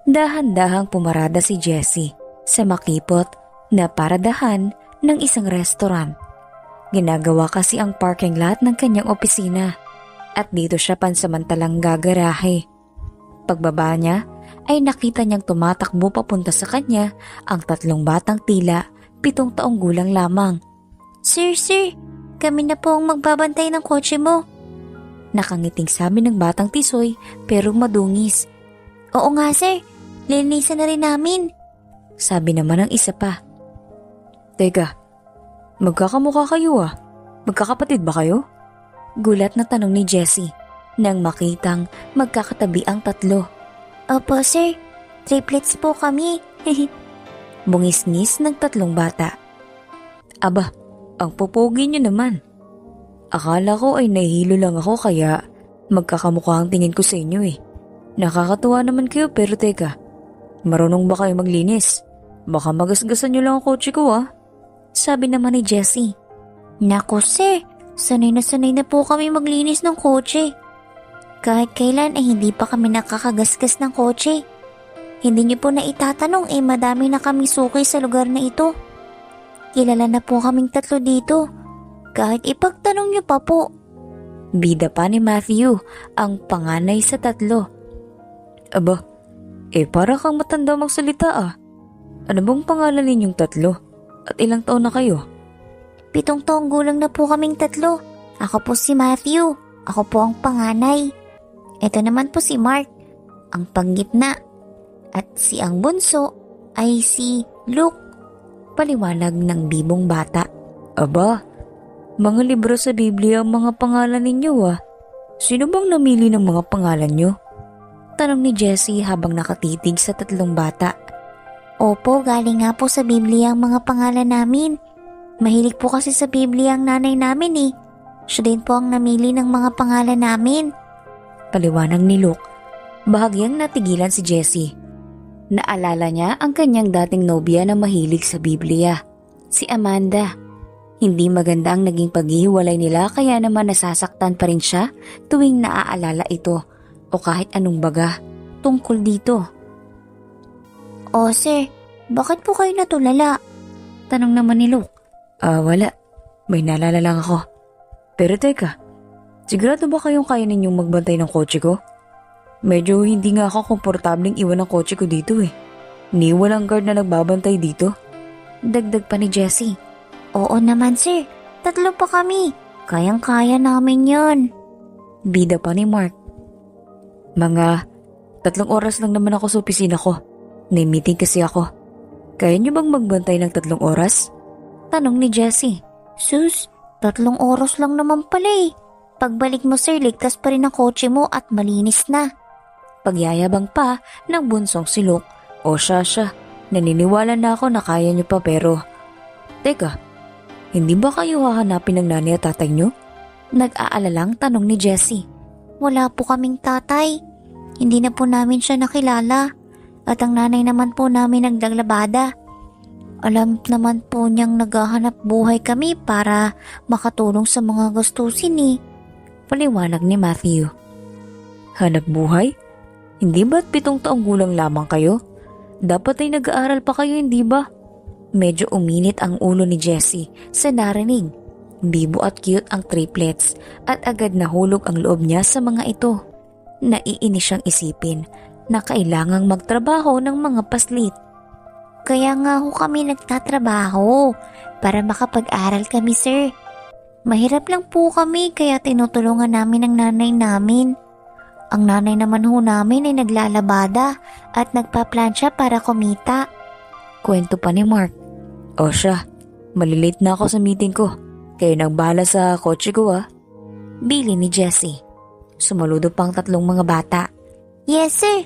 Dahan-dahang pumarada si Jessie sa makipot na paradahan ng isang restaurant. Ginagawa kasi ang parking lot ng kanyang opisina at dito siya pansamantalang gagarahe. Pagbaba niya ay nakita niyang tumatakbo papunta sa kanya ang 3 batang tila 7 taong gulang lamang. Sir, kami na po ang magbabantay ng kotse mo. Nakangiting sabi ng batang tisoy pero madungis. Oo nga sir, linisan na rin namin. Sabi naman ng isa pa. Teka, magkakamukha kayo ah. Magkakapatid ba kayo? Gulat na tanong ni Jessie nang makitang magkakatabi ang 3. Opo sir, triplets po kami. Bungis-ngis ng 3 bata. Aba, ang popogi niyo naman. Akala ko ay nahihilo lang ako kaya magkakamukha ang tingin ko sa inyo eh. Nakakatuwa naman kayo pero teka, marunong ba kayo maglinis? Baka magasgasan niyo lang ang kotse ko ah. Sabi naman ni Jessie. Naku sir, sanay na po kami maglinis ng kotse. Kahit kailan ay hindi pa kami nakakagasgas ng kotse. Hindi niyo po na itatanong madami na kaming suki sa lugar na ito. Kilala na po kaming 3 dito. Kahit ipagtanong niyo pa po. Bida pa ni Matthew, ang panganay sa 3. Aba, para kang matanda magsalita ah. Ano bang pangalan ninyong 3? At ilang taon na kayo? 7 taong gulang na po kaming 3. Ako po si Matthew. Ako po ang panganay. Ito naman po si Mark, ang panggitna. At si ang bunso ay si Luke. Paliwanag ng bibong bata. Aba, mga libro sa Biblia ang mga pangalan ninyo ah. Sino bang namili ng mga pangalan nyo? Tanong ni Jessie habang nakatitig sa 3 bata. Opo, galing nga po sa Biblia ang mga pangalan namin. Mahilig po kasi sa Biblia ang nanay namin eh. Siya din po ang namili ng mga pangalan namin. Paliwanag ni Luke. Bahagyang natigilan si Jessie. Naalala niya ang kanyang dating nobya na mahilig sa Biblia, si Amanda. Hindi maganda ang naging paghihiwalay nila kaya naman nasasaktan pa rin siya tuwing naaalala ito o kahit anong baga tungkol dito. O sir, bakit po kayo natulala? Tanong naman ni Luke. Wala. May naalala lang ako. Pero teka, sigurado ba kayong kaya ninyong magbantay ng kotse ko? Medyo hindi nga ako komportabling iwan ang kotse ko dito eh. Ni walang guard na nagbabantay dito. Dagdag pa ni Jessie. Oo naman sir, 3 pa kami. Kayang-kaya namin yon. Bida pa ni Mark. Mga 3 oras lang naman ako sa opisina ko. May meeting kasi ako. Kaya niyo bang magbantay ng 3 oras? Tanong ni Jessie. Sus, 3 oras lang naman pala eh. Pagbalik mo sir, ligtas pa rin ang kotse mo at malinis na. Pagyayabang pa ng bunsong si Luke. O siya, naniniwala na ako na kaya niyo pa pero... Teka, hindi ba kayo hahanapin ng nanay at tatay niyo? Nag-aalalang tanong ni Jessie. Wala po kaming tatay. Hindi na po namin siya nakilala. At ang nanay naman po namin naglaglabada. Alam naman po niyang naghahanap buhay kami para makatulong sa mga gastusin eh. Paliwanag ni Matthew. Hanap buhay? Hindi ba't 7 taong gulang lamang kayo? Dapat ay nag-aaral pa kayo, hindi ba? Medyo uminit ang ulo ni Jessie sa narinig. Bibo at cute ang triplets at agad nahulog ang loob niya sa mga ito. Naiinis siyang isipin na kailangang magtrabaho ng mga paslit. Kaya nga ho kami nagtatrabaho para makapag-aral kami sir. Mahirap lang po kami kaya tinutulungan namin ang nanay namin. Ang nanay naman ho namin ay naglalabada at nagpaplansya para kumita. Kwento pa ni Mark. O siya, malilate na ako sa meeting ko. Kayo nang bahala sa kotse ko ah. Bili ni Jessie. Sumaludo pang 3 mga bata. Yes sir,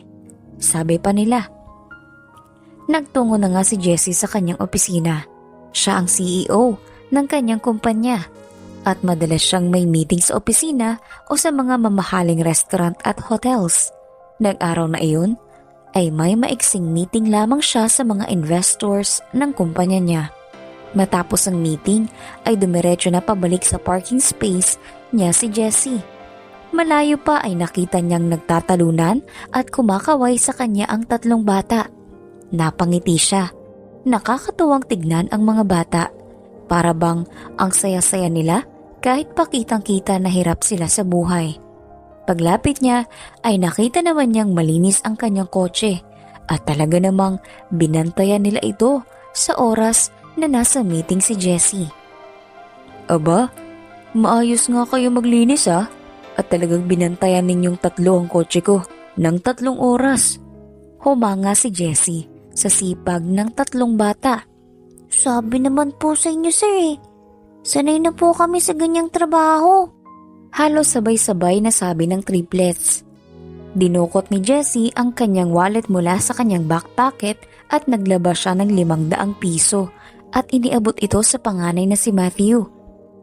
sabi pa nila. Nagtungo na nga si Jessie sa kanyang opisina. Siya ang CEO ng kanyang kumpanya. At madalas siyang may meeting sa opisina o sa mga mamahaling restaurant at hotels. Nag-araw na iyon ay may maiksing meeting lamang siya sa mga investors ng kumpanya niya. Matapos ang meeting ay dumiretso na pabalik sa parking space niya si Jessie. Malayo pa ay nakita niyang nagtatalunan at kumakaway sa kanya ang 3 bata. Napangiti siya. Nakakatuwang tignan ang mga bata. Para bang ang saya-saya nila kahit pakitang-kita na hirap sila sa buhay. Paglapit niya ay nakita naman niyang malinis ang kanyang kotse at talaga namang binantayan nila ito sa oras na nasa meeting si Jessie. Aba, maayos nga kayo maglinis ah. At talagang binantayan ninyong 3 ang kotse ko ng 3 oras. Humanga si Jessie sa sipag ng 3 bata. Sabi naman po sa inyo, sir eh. Sanay na po kami sa ganyang trabaho. Halos sabay-sabay na sabi ng triplets. Dinukot ni Jessie ang kanyang wallet mula sa kanyang back pocket at naglabas siya ng 500 piso at iniabot ito sa panganay na si Matthew.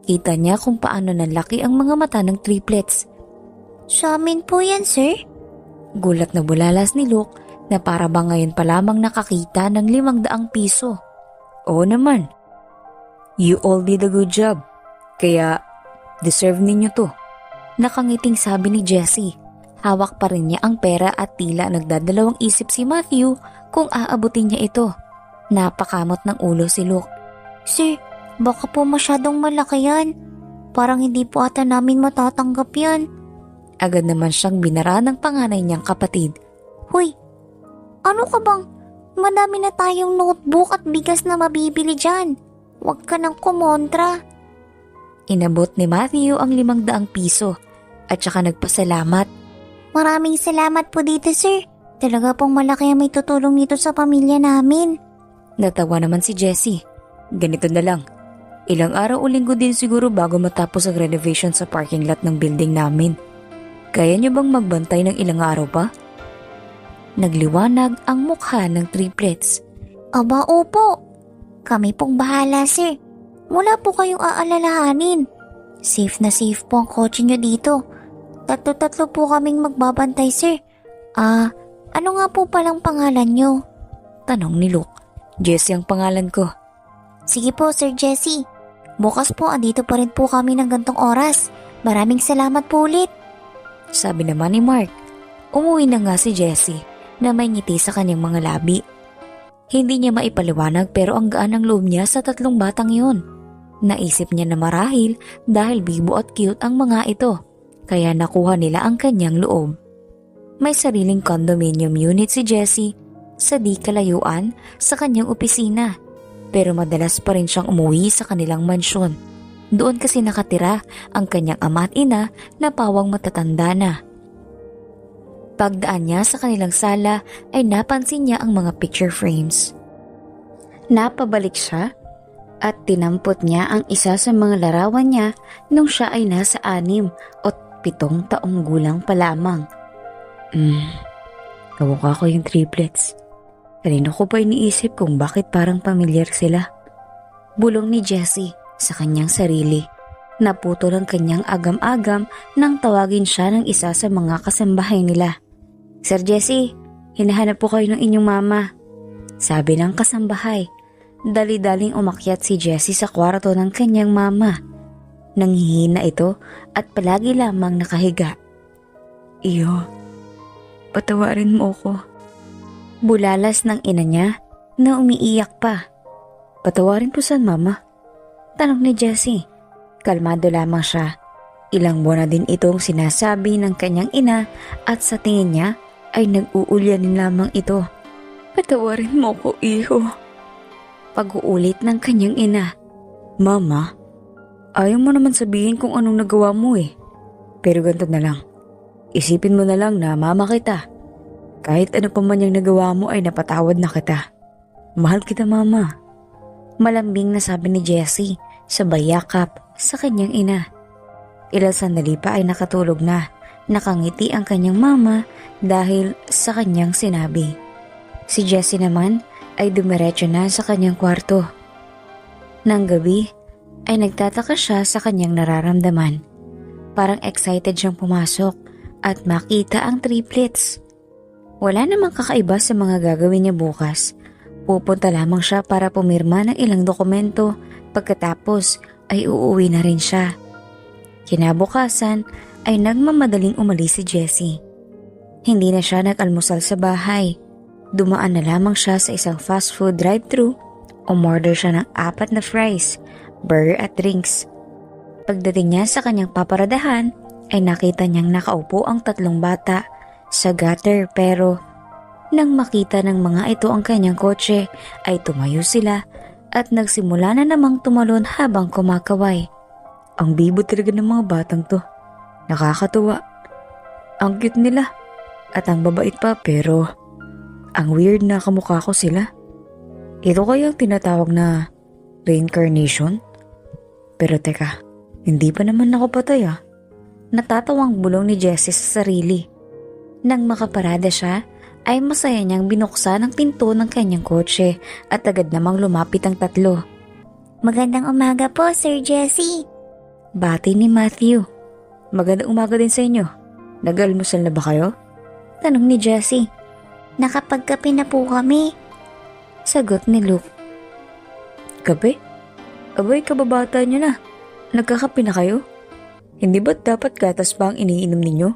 Kita niya kung paano nanlaki ang mga mata ng triplets. Sa amin po yan, sir. Gulat na bulalas ni Luke na para bang ngayon pa lamang nakakita ng 500 piso. Oo naman. You all did a good job. Kaya deserve ninyo to. Nakangiting sabi ni Jessie. Hawak pa rin niya ang pera at tila nagdadalawang isip si Matthew kung aabutin niya ito. Napakamot ng ulo si Luke. Sir, baka po masyadong malaki yan. Parang hindi po ata namin matatanggap yan. Agad naman siyang binara ng panganay niyang kapatid. Hoy, ano ka bang? Madami na tayong notebook at bigas na mabibili dyan. Huwag ka nang kumontra. Inabot ni Matthew ang 500 piso at saka nagpasalamat. Maraming salamat po dito, sir. Talaga pong malaki ang may tutulong nito sa pamilya namin. Natawa naman si Jessie. Ganito na lang. Ilang araw o linggo din siguro bago matapos ang renovation sa parking lot ng building namin. Kaya niyo bang magbantay ng ilang araw pa? Nagliwanag ang mukha ng triplets. Aba, opo. Kami pong bahala, sir. Wala po kayong aalalahanin. Safe na safe po ang kotse nyo dito. 3 po kaming magbabantay, sir. Ano nga po palang pangalan nyo? Tanong ni Luke. Jessie ang pangalan ko. Sige po, Sir Jessie. Bukas po, andito pa rin po kami ng gantong oras. Maraming salamat po ulit. Sabi naman ni Mark. Umuwi na nga si Jessie na may ngiti sa kanyang mga labi. Hindi niya maipaliwanag pero ang gaan ng loob niya sa 3 batang yun. Naisip niya na marahil dahil bibo at cute ang mga ito, kaya nakuha nila ang kanyang loob. May sariling condominium unit si Jessie sa di kalayuan sa kanyang opisina, pero madalas pa rin siyang umuwi sa kanilang mansyon. Doon kasi nakatira ang kanyang ama at ina na pawang matatanda na. Pagdaan niya sa kanilang sala ay napansin niya ang mga picture frames. Napabalik siya at tinampot niya ang isa sa mga larawan niya nung siya ay nasa 6 o 7 taong gulang pa lamang. Kawaka ko yung triplets. Kanina ko pa iniisip kung bakit parang pamilyar sila. Bulong ni Jessie sa kanyang sarili. Naputol ang kanyang agam-agam nang tawagin siya ng isa sa mga kasambahay nila. Sir Jessie, hinahanap po kayo ng inyong mama. Sabi ng kasambahay. Dali-daling umakyat si Jessie sa kwarto ng kanyang mama. Nanghihina ito at palagi lamang nakahiga. Iyo, patawarin mo ko. Bulalas ng ina niya na umiiyak pa. Patawarin po saan, mama? Tanong ni Jessie. Kalmado lamang siya. Ilang buwan na din itong sinasabi ng kanyang ina at sa tingin niya ay nag-uulyanin lamang ito. Patawarin mo ko, iho. Pag-uulit ng kanyang ina. Mama, ayaw mo naman sabihin kung anong nagawa mo eh. Pero ganito na lang. Isipin mo na lang na mama kita. Kahit ano pa man yung nagawa mo ay napatawad na kita. Mahal kita, mama. Malambing na sabi ni Jessie sabay yakap sa kanyang ina. Ilang sandali pa ay nakatulog na. Nakangiti ang kanyang mama dahil sa kanyang sinabi. Si Jessie naman ay dumiretso na sa kanyang kwarto. Nang gabi ay nagtataka siya sa kanyang nararamdaman. Parang excited siyang pumasok at makita ang triplets. Wala namang kakaiba sa mga gagawin niya bukas. Pupunta lamang siya para pumirma ng ilang dokumento, pagkatapos ay uuwi na rin siya. Kinabukasan ay nagmamadaling umalis si Jessie. Hindi na siya nag-almusal sa bahay. Dumaan na lamang siya sa isang fast food drive-thru. Umorder siya ng 4 na fries, burger at drinks. Pagdating niya sa kanyang paparadahan ay nakita niyang nakaupo ang 3 bata sa gutter, pero nang makita ng mga ito ang kanyang kotse ay tumayo sila at nagsimula na namang tumalon habang kumakaway. Ang bibo talaga ng mga batang to. Nakakatuwa. Ang cute nila at ang babait pa, pero ang weird na kamukha ko sila. Ito kaya ang tinatawag na reincarnation? Pero teka, hindi pa naman ako patay ah. Natatawang bulong ni Jessie sa sarili. Nang makaparada siya, ay masaya niyang binuksan ang pinto ng kanyang kotse at agad namang lumapit ang 3. Magandang umaga po, Sir Jessie. Bati ni Matthew. Magandang umaga din sa inyo. Nag-almusal na ba kayo? Tanong ni Jessie. Nakapagkape na po kami. Sagot ni Luke. Kape? Abay, kababata niyo na. Nagkakape na kayo? Hindi ba't dapat gatas pa ang iniinom ninyo?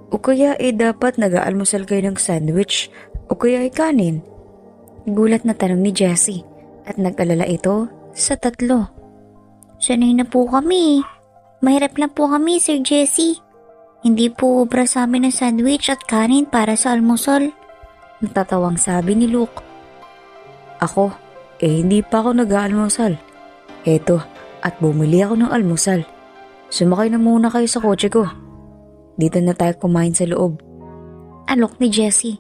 O kaya dapat nag-aalmusal kayo ng sandwich o kaya kanin? Gulat na tanong ni Jessie at nag-alala ito sa 3. Sanay na po kami. Mahirap lang po kami, Sir Jessie. Hindi po ubra sa amin ng sandwich at kanin para sa almusal. Natatawang sabi ni Luke. Ako, hindi pa ako nag-aalmusal. Eto, at bumili ako ng almusal. Sumakay na muna kayo sa kotse ko. Dito na tayo kumain sa loob. Alok ni Jessie.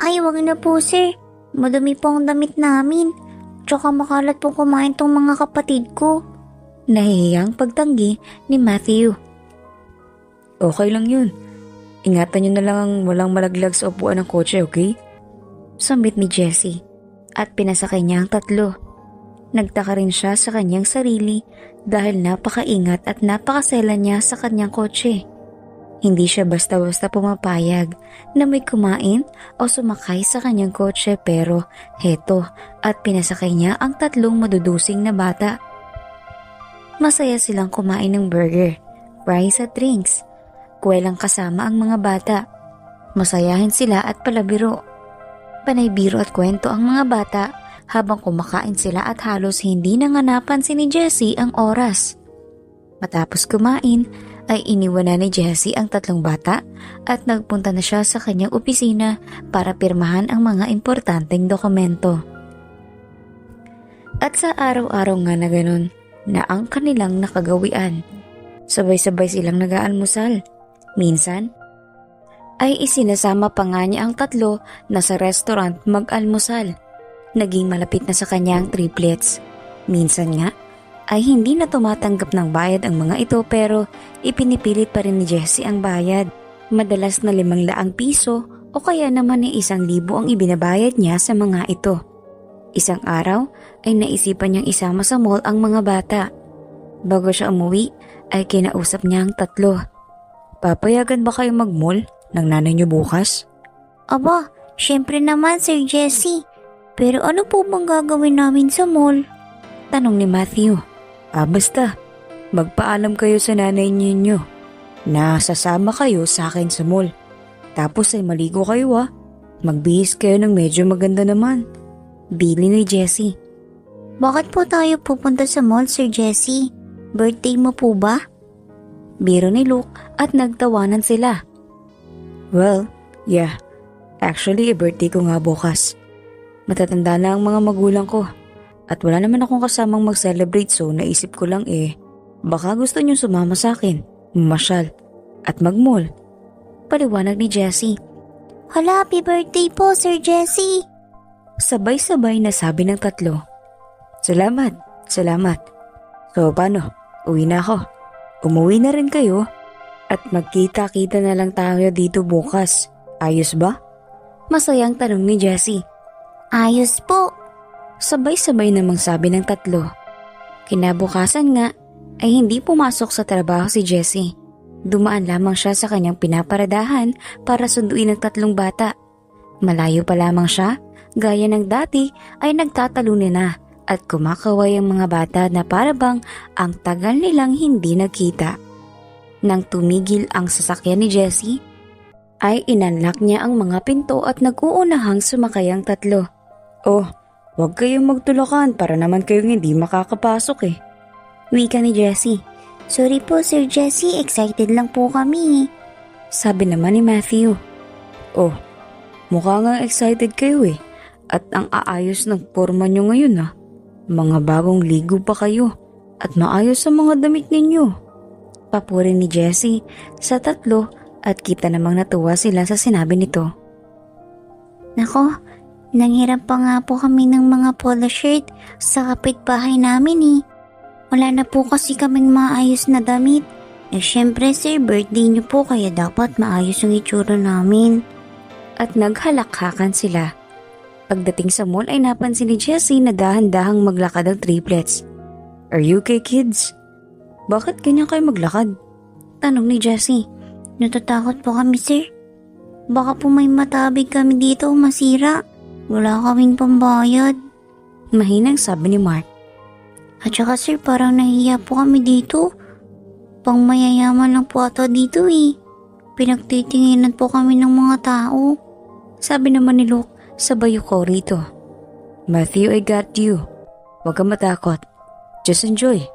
Ay, wag na po, sir. Madumi po ang damit namin. Tsaka makalat po kumain tong mga kapatid ko. Nahihiyang pagtanggi ni Matthew. Okay lang yun. Ingatan nyo na lang ang walang malaglag sa upuan ng kotse, okay? Sambit ni Jessie at pinasakay niya ang 3. Nagtaka rin siya sa kanyang sarili dahil napakaingat at napakasela niya sa kanyang kotse. Hindi siya basta-basta pumapayag na may kumain o sumakay sa kanyang kotse, pero heto at pinasakay niya ang 3 madudusing na bata. Masaya silang kumain ng burger, fries at drinks. Kuwelang kasama ang mga bata. Masayahin sila at palabiro. Panay biro at kwento ang mga bata habang kumakain sila at halos hindi nanganapan si ni Jessie ang oras. Matapos kumain ay iniwan na ni Jessie ang 3 bata at nagpunta na siya sa kanyang opisina para pirmahan ang mga importanteng dokumento. At sa araw-araw nga na ganun na ang kanilang nakagawian, sabay-sabay silang nag-aalmusal. Minsan ay isinasama pa nga niya ang 3 na sa restaurant mag-almusal. Naging malapit na sa kanya ang triplets. Minsan nga ay hindi na tumatanggap ng bayad ang mga ito, pero ipinipilit pa rin ni Jessie ang bayad. Madalas na 500 piso o kaya naman ay 1,000 ang ibinabayad niya sa mga ito. Isang araw ay naisipan niyang isama sa mall ang mga bata. Bago siya umuwi ay kinausap niya ang 3. Papayagan ba kayo mag-mall ng nanay niyo bukas? Aba, syempre naman, Sir Jessie. Pero ano po bang gagawin namin sa mall? Tanong ni Matthew. Basta, magpaalam kayo sa nanay ninyo na sasama kayo sa akin sa mall. Tapos ay maligo kayo Magbihis kayo ng medyo maganda naman. Bili ni Jessie. Bakit po tayo pupunta sa mall, Sir Jessie? Birthday mo po ba? Biro ni Luke at nagtawanan sila. Well, yeah. Actually, birthday ko nga bukas. Matatanda na ang mga magulang ko at wala naman akong kasamang mag-celebrate, so naisip ko lang baka gusto niyong sumama sa akin, mamasyal at mag-mall. Paliwanag ni Jessie. Hala, happy birthday po, Sir Jessie! Sabay-sabay na sabi ng 3. Salamat. So paano? Uwi na ako. Umuwi na rin kayo at magkita-kita na lang tayo dito bukas. Ayos ba? Masayang tanong ni Jessie. Ayos po. Sabay-sabay namang sabi ng 3. Kinabukasan nga ay hindi pumasok sa trabaho si Jessie. Dumaan lamang siya sa kanyang pinaparadahan para sunduin ang 3 bata. Malayo pa lamang siya, gaya ng dati ay nagtatalunan na at kumakaway ang mga bata na parabang ang tagal nilang hindi nagkita. Nang tumigil ang sasakyan ni Jessie, ay inunlock niya ang mga pinto at nag-uunahang sumakay ang tatlo. Oh, huwag kayong magtulakan para naman kayong hindi makakapasok eh. Wika ni Jessie. Sorry po Sir Jessie, excited lang po kami. Sabi naman ni Matthew. Oh, mukha nga excited kayo eh. At ang aayos ng porma nyo ngayon ah. Mga bagong ligo pa kayo at maayos sa mga damit ninyo. Papuri ni Jessie sa tatlo at kita namang natuwa sila sa sinabi nito. Nako, nanghiram pa nga po kami ng mga polo shirt sa kapitbahay namin eh. Wala na po kasi kaming maayos na damit. Eh syempre sir, birthday niyo po kaya dapat maayos ang itsura namin. At naghalakhakan sila. Pagdating sa mall ay napansin ni Jessie na dahan-dahang maglakad ang triplets. Are you okay kids? Bakit ganyan kayo maglakad? Tanong ni Jessie. Natatakot po kami sir. Baka po may matabig kami dito o masira. Wala kaming pambayad. Mahinang sabi ni Mark. At saka sir, parang nahiya po kami dito. Pang mayayaman lang po ata dito eh. Pinagtitinginan po kami ng mga tao. Sabi naman ni Luke sabay ko rito. Matthew, I got you. Huwag kang matakot. Just enjoy.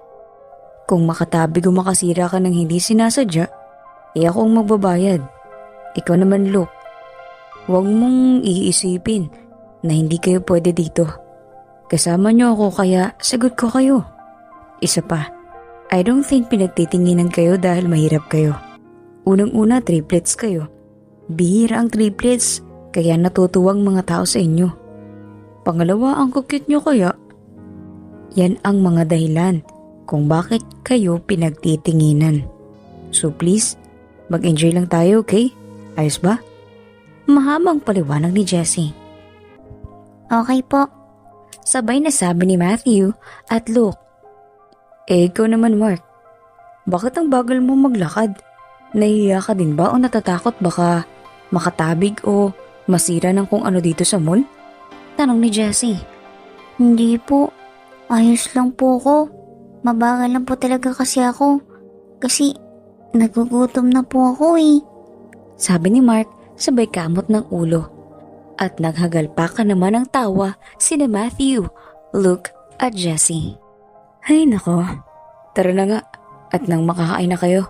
Kung makatabig o makasira ka ng hindi sinasadya, ako ang magbabayad. Ikaw naman Luke. Huwag mong iisipin na hindi kayo pwede dito. Kasama niyo ako kaya sagot ko kayo. Isa pa, I don't think pinagtitinginan kayo dahil mahirap kayo. Unang-una, triplets kayo. Bihira ang triplets, kaya natutuwang mga tao sa inyo. Pangalawa, ang kukit niyo kaya. Yan ang mga dahilan kung bakit kayo pinagtitinginan. So please, mag-enjoy lang tayo, okay? Ayos ba? Mahabang paliwanag ni Jessie. Okay po. Sabay na sabi ni Matthew at Luke. Ikaw naman Mark, bakit ang bagal mo maglakad? Nahihiya ka din ba o natatakot baka makatabig o masira ng kung ano dito sa mall? Tanong ni Jessie. Hindi po. Ayos lang po ko. Mabagal lang po talaga kasi ako. Kasi nagugutom na po ako eh. Sabi ni Mark sabay kamot ng ulo. At naghagalpakan naman ng tawa sina Matthew, Luke at Jessie. Ay nako, tara na nga at nang makakain na kayo.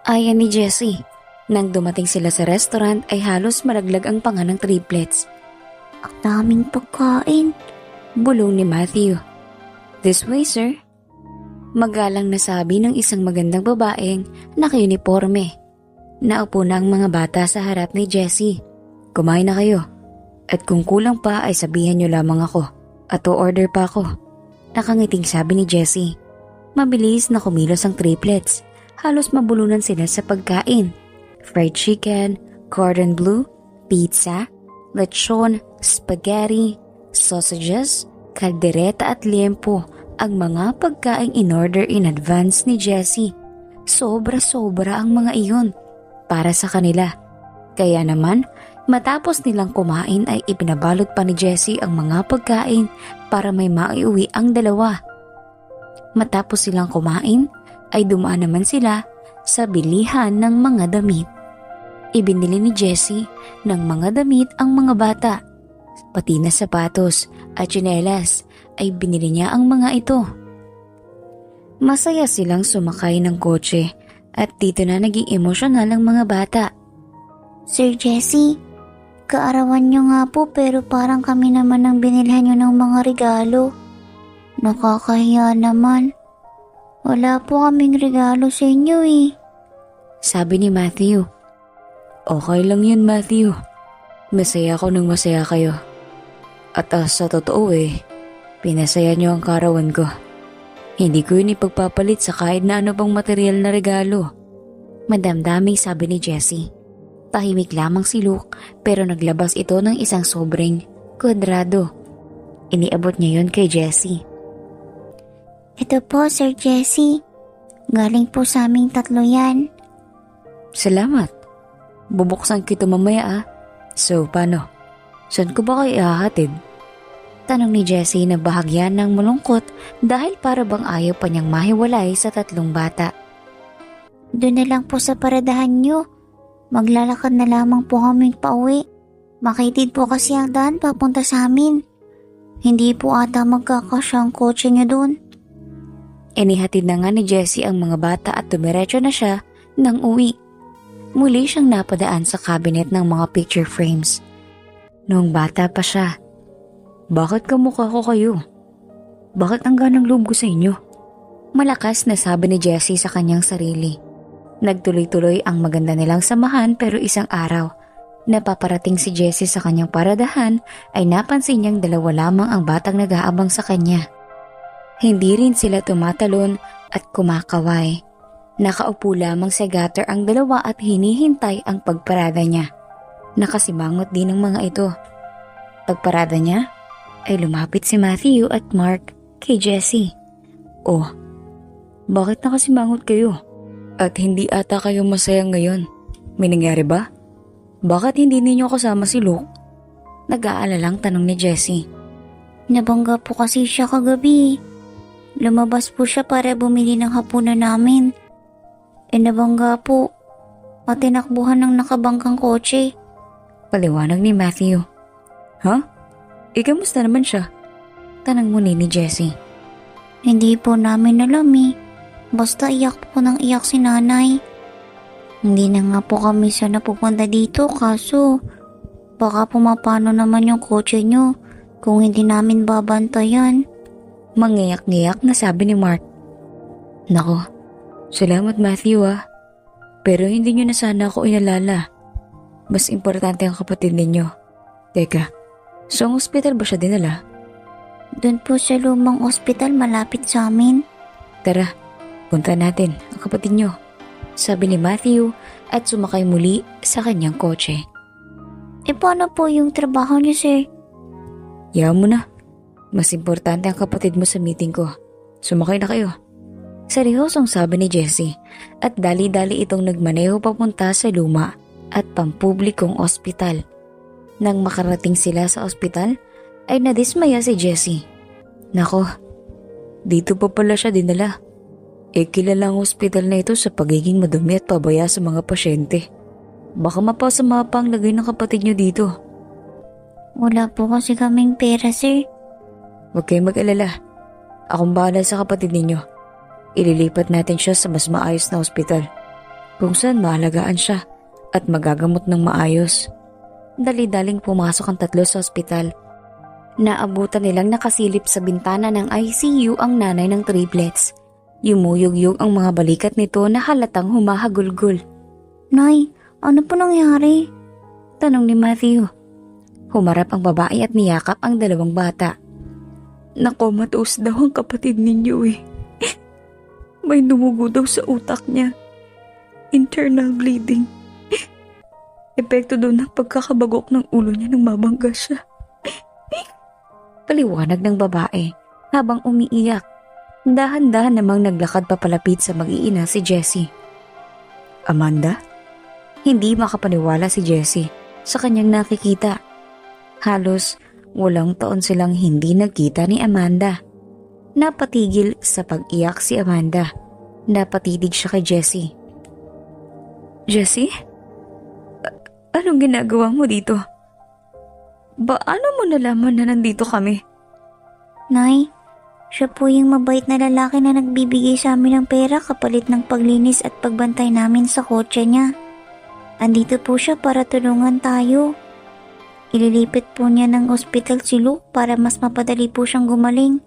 Ayan ni Jessie. Nang dumating sila sa restaurant ay halos malaglag ang panga ng triplets. Ang daming pagkain. Bulong ni Matthew. This way sir. Magalang na sabi ng isang magandang babaeng naka-uniforme. Naupo na ang mga bata sa harap ni Jessie. Kumain na kayo. At kung kulang pa ay sabihan niyo lamang ako. At o-order pa ako. Nakangiting sabi ni Jessie. Mabilis na kumilos ang triplets. Halos mabulunan sila sa pagkain. Fried chicken, cordon bleu, pizza, lechon, spaghetti, sausages, kaldereta at liempo ang mga pagkaing in-order in advance ni Jessie. Sobra-sobra ang mga iyon para sa kanila. Kaya naman, matapos nilang kumain ay ipinabalot pa ni Jessie ang mga pagkain para may maiuwi ang dalawa. Matapos silang kumain, ay dumaan naman sila sa bilihan ng mga damit. Ibinili ni Jessie ng mga damit ang mga bata. Pati na sapatos at tsinelas ay binili niya ang mga ito. Masaya silang sumakay ng kotse at dito na naging emosyonal ang mga bata. Sir Jessie, kaarawan niyo nga po pero parang kami naman ang binilhan niyo ng mga regalo. Nakakahiya naman. Wala po kaming regalo sa inyo eh. Sabi ni Matthew. Okay lang yun Matthew. Masaya ako nang masaya kayo. At sa totoo pinasaya niyo ang karawan ko. Hindi ko yun ipagpapalit sa kahit na ano pang material na regalo. Madamdaming sabi ni Jessie. Tahimik lamang si Luke pero naglabas ito ng isang sobrang kwadrado. Iniabot niya yun kay Jessie. Ito po Sir Jessie. Galing po sa aming tatlo yan. Salamat. Bubuksan ko mamaya So paano? Saan ko ba kayo ihahatid? Tanong ni Jessie na bahagyan ng malungkot dahil para bang ayaw pa niyang mahiwalay sa tatlong bata. Doon na lang po sa paradahan nyo. Maglalakad na lamang po kami pauwi. Makitid po kasi ang daan papunta sa amin. Hindi po ata magkakasya ang kotse nyo doon. Inihatid na nga ni Jessie ang mga bata at dumiretso na siya nang uwi. Muli siyang napadaan sa cabinet ng mga picture frames. Noong bata pa siya. Bakit kamukha ko kayo? Bakit ang ganang loob ko sa inyo? Malakas na sabi ni Jessie sa kanyang sarili. Nagtuloy-tuloy ang maganda nilang samahan pero isang araw, napaparating si Jessie sa kanyang paradahan ay napansin niyang dalawa lamang ang batang nag-aabang sa kanya. Hindi rin sila tumatalon at kumakaway. Nakaupo lamang sa gutter ang dalawa at hinihintay ang pagparada niya. Nakasimangot din ng mga ito. Pagparada niya ay lumapit si Matthew at Mark kay Jessie. Oh, bakit nakasimangot kayo? At hindi ata kayo masaya ngayon. May nangyari ba? Bakit hindi ninyo kasama si Luke? Nag-aalalang tanong ni Jessie. Nabangga po kasi siya kagabi. Lumabas po siya para bumili ng hapunan namin. Nabangga po. At tinakbuhan ng nakabangkang kotse. Paliwanag ni Matthew. Ha? Kamusta naman siya? Tanong muli ni Jessie. Hindi po namin alam eh. Basta iyak po ng iyak si nanay. Hindi na nga po kami sana pupunta dito kaso baka pumapano naman yung kotse nyo kung hindi namin babantayan. Mangiyak-ngiyak na sabi ni Mark. Nako, salamat Matthew ah. Pero hindi nyo na sana ako inalala. Mas importante ang kapatid ninyo. Teka, so ang ospital ba siya dinala? Doon po sa lumang ospital malapit sa amin. Tara, punta natin ang kapatid nyo. Sabi ni Matthew at sumakay muli sa kanyang kotse. Paano po yung trabaho niyo, sir? Yaman mo na. Mas importante ang kapatid mo sa meeting ko. Sumakay na kayo. Seryosong sabi ni Jessie at dali-dali itong nagmaneho papunta sa luma at pampublikong ospital. Nang makarating sila sa ospital ay nadismaya si Jessie. Nako, dito pa pala siya dinala. Kilala ang ospital na ito sa pagiging madumi at pabaya sa mga pasyente. Baka mapasama pa ang lagay ng kapatid niyo dito. Wala po kasi kaming pera, sir. Huwag kayong mag-alala. Akong bahala sa kapatid ninyo. Ililipat natin siya sa mas maayos na ospital, kung saan mahalagaan siya at magagamot ng maayos. Dali-daling pumasok ang tatlo sa ospital. Naabutan nilang nakasilip sa bintana ng ICU ang nanay ng triplets. Yumuyog-yog ang mga balikat nito na halatang humahagulgol. Nay, ano po nangyari? Tanong ni Matthew. Humarap ang babae at niyakap ang dalawang bata. Nakomatose daw ang kapatid ninyo eh. May dumugo daw sa utak niya. Internal bleeding. Epekto daw ng pagkakabagok ng ulo niya nang mabangga siya. Paliwanag ng babae habang umiiyak. Dahan-dahan namang naglakad papalapit sa mag-iina si Jessie. Amanda? Hindi makapaniwala si Jessie sa kanyang nakikita. Halos walang taon silang hindi nagkita ni Amanda. Napatigil sa pag-iyak si Amanda. Napatitig siya kay Jessie. Jessie? Anong ginagawa mo dito? Paano mo nalaman na nandito kami? Nay, siya po yung mabait na lalaki na nagbibigay sa amin ng pera kapalit ng paglinis at pagbantay namin sa kotse niya. Andito po siya para tulungan tayo. Ililipit po niya ng ospital si Luke para mas mapadali po siyang gumaling.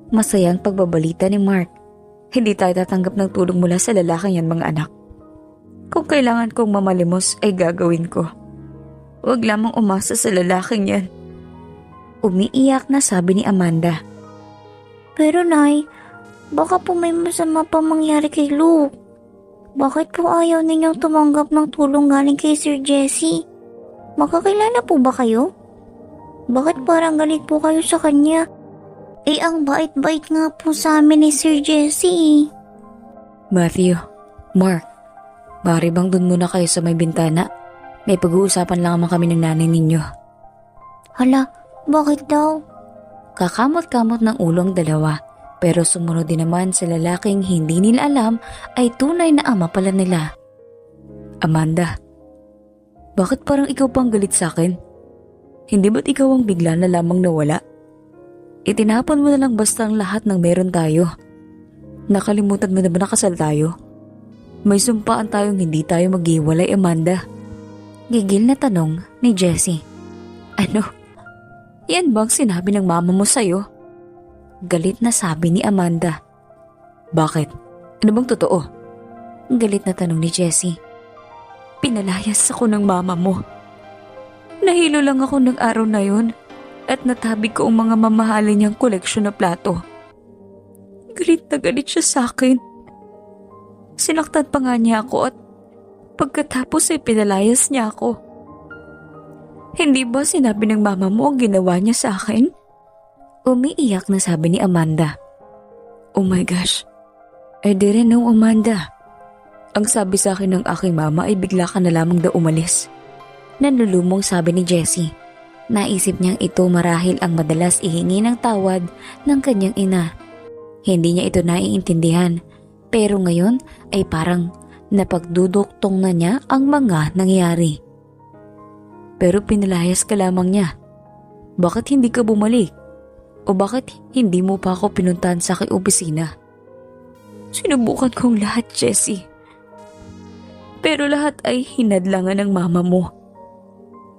Masayang pagbabalita ni Mark. Hindi tayo tatanggap ng tulong mula sa lalaking yan, mga anak. Kung kailangan kong mamalimos ay gagawin ko. Huwag lamang umasa sa lalaking yan. Umiiyak na sabi ni Amanda. Pero Nay, baka po may masama pa mangyari kay Luke. Bakit po ayaw ninyong tumanggap ng tulong galing kay Sir Jessie? Makakilala po ba kayo? Bakit parang galit po kayo sa kanya? Ang bait-bait nga po sa amin ni Sir Jessie. Matthew, Mark, maaari bang dun muna kayo sa may bintana? May pag-uusapan lang naman kami ng nanay ninyo. Hala, bakit daw? Kakamot-kamot ng ulo ang dalawa Pero sumunod din naman sa lalaking hindi nila alam ay tunay na ama pala nila. Amanda, bakit parang ikaw pang galit sa akin? Hindi ba't ikaw ang bigla na lamang nawala? Itinapon mo na lang basta ang lahat ng meron tayo. Nakalimutan mo na ba nakasal tayo? May sumpaan tayong hindi tayo maghiwalay, Amanda. Gigil na tanong ni Jessie. Ano? Yan bang sinabi ng mama mo sa'yo? Galit na sabi ni Amanda. Bakit? Ano bang totoo? Galit na tanong ni Jessie. Pinalayas ako ng mama mo. Nahilo lang ako ng araw na yun at natabi ko ang mga mamahalin niyang koleksyon na plato. Galit na galit siya sa akin. Sinaktan pa nga niya ako at pagkatapos ay pinalayas niya ako. Hindi ba sinabi ng mama mo ang ginawa niya sa akin? Umiiyak na sabi ni Amanda. Oh my gosh, I didn't know, Amanda. Ang sabi sa akin ng aking mama ay bigla ka na lamang daw umalis. Nanlulumong sabi ni Jessie. Naisip niyang ito marahil ang madalas ihingi ng tawad ng kanyang ina. Hindi niya ito naiintindihan, pero ngayon ay parang napagduduktong na niya ang mga nangyari. Pero pinalayas ka lamang niya. Bakit hindi ka bumalik? O bakit hindi mo pa ako pinuntahan sa aking opisina? Sinubukan kong lahat, Jessie. Pero lahat ay hinadlangan ng mama mo.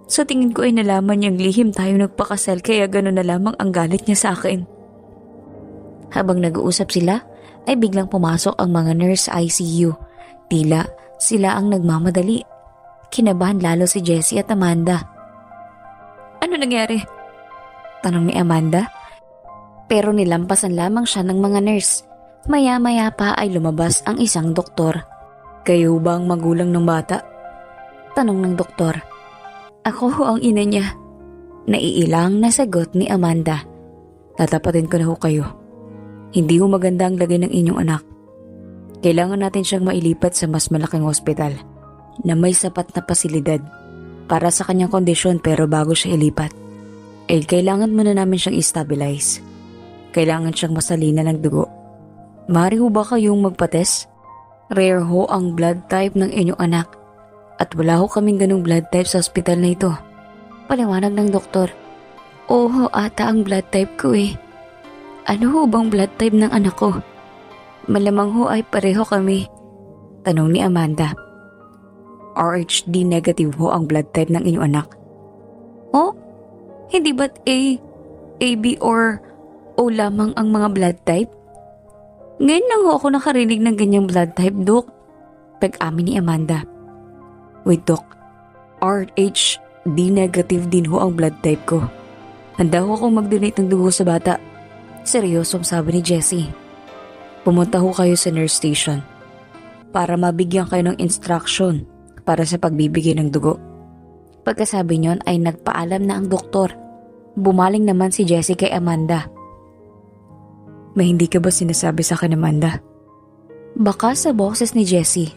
Sa tingin ko ay nalaman niyang lihim tayo nagpakasal kaya gano'n na lamang ang galit niya sa akin. Habang nag-uusap sila, ay biglang pumasok ang mga nurse sa ICU. Tila sila ang nagmamadali. Kinabahan lalo si Jessie at Amanda. Ano nangyari? Tanong ni Amanda. Pero nilampasan lamang siya ng mga nurse. Maya-maya pa ay lumabas ang isang doktor. Kayo ba ang magulang ng bata? Tanong ng doktor. Ako ho ang ina niya. Naiilang na sagot ni Amanda. Tatapatin ko na ho kayo. Hindi ho maganda ang lagay ng inyong anak. Kailangan natin siyang mailipat sa mas malaking ospital na may sapat na pasilidad para sa kanyang kondisyon, pero bago siya ilipat, kailangan muna namin siyang i-stabilize. Kailangan siyang masalina ng dugo. Maaari ho ba kayong magpates? Rare ho ang blood type ng inyong anak at wala ho kaming ganung blood type sa ospital na ito. Paliwanag ng doktor. Oo ata ang blood type ko eh. Ano ho bang blood type ng anak ko? Malamang ho ay pareho kami. Tanong ni Amanda. RHD negative ho ang blood type ng inyong anak. Oh? Hindi ba't AB or O lamang ang mga blood type? Ngayon lang ho ako nakarinig ng ganyang blood type, Dok. Pag-amin ni Amanda. Wait, Dok. RHD negative din ho ang blood type ko. Handa ho akong mag-donate ng dugo sa bata. Seryosong sabi ni Jessie. Pumunta ho kayo sa nurse station para mabigyan kayo ng instruction para sa pagbibigay ng dugo. Pagkasabi niyon ay nagpaalam na ang doktor. Bumaling naman si Jessie kay Amanda. May hindi ka ba sinasabi sa akin, Amanda? Baka sa boses ni Jessie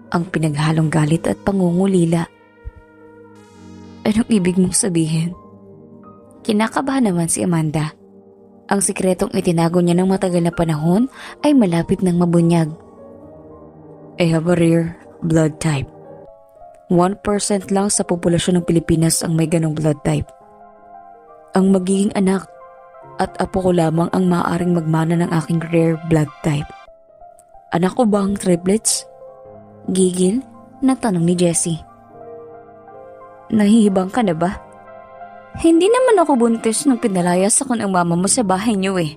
ang pinaghalong galit at pangungulila. Anong ibig mong sabihin? Kinakabahan naman si Amanda. Ang sikretong itinago niya ng matagal na panahon ay malapit ng mabunyag. I have a rare blood type. 1% lang sa populasyon ng Pilipinas ang may ganong blood type. Ang magiging anak at apo ko lamang ang maaaring magmana ng aking rare blood type. Anak ko ba ang triplets? Gigil na tanong ni Jessie. Nahihibang ka na ba? Hindi naman ako buntis nung pinalayas ako ng mama mo sa bahay niyo eh.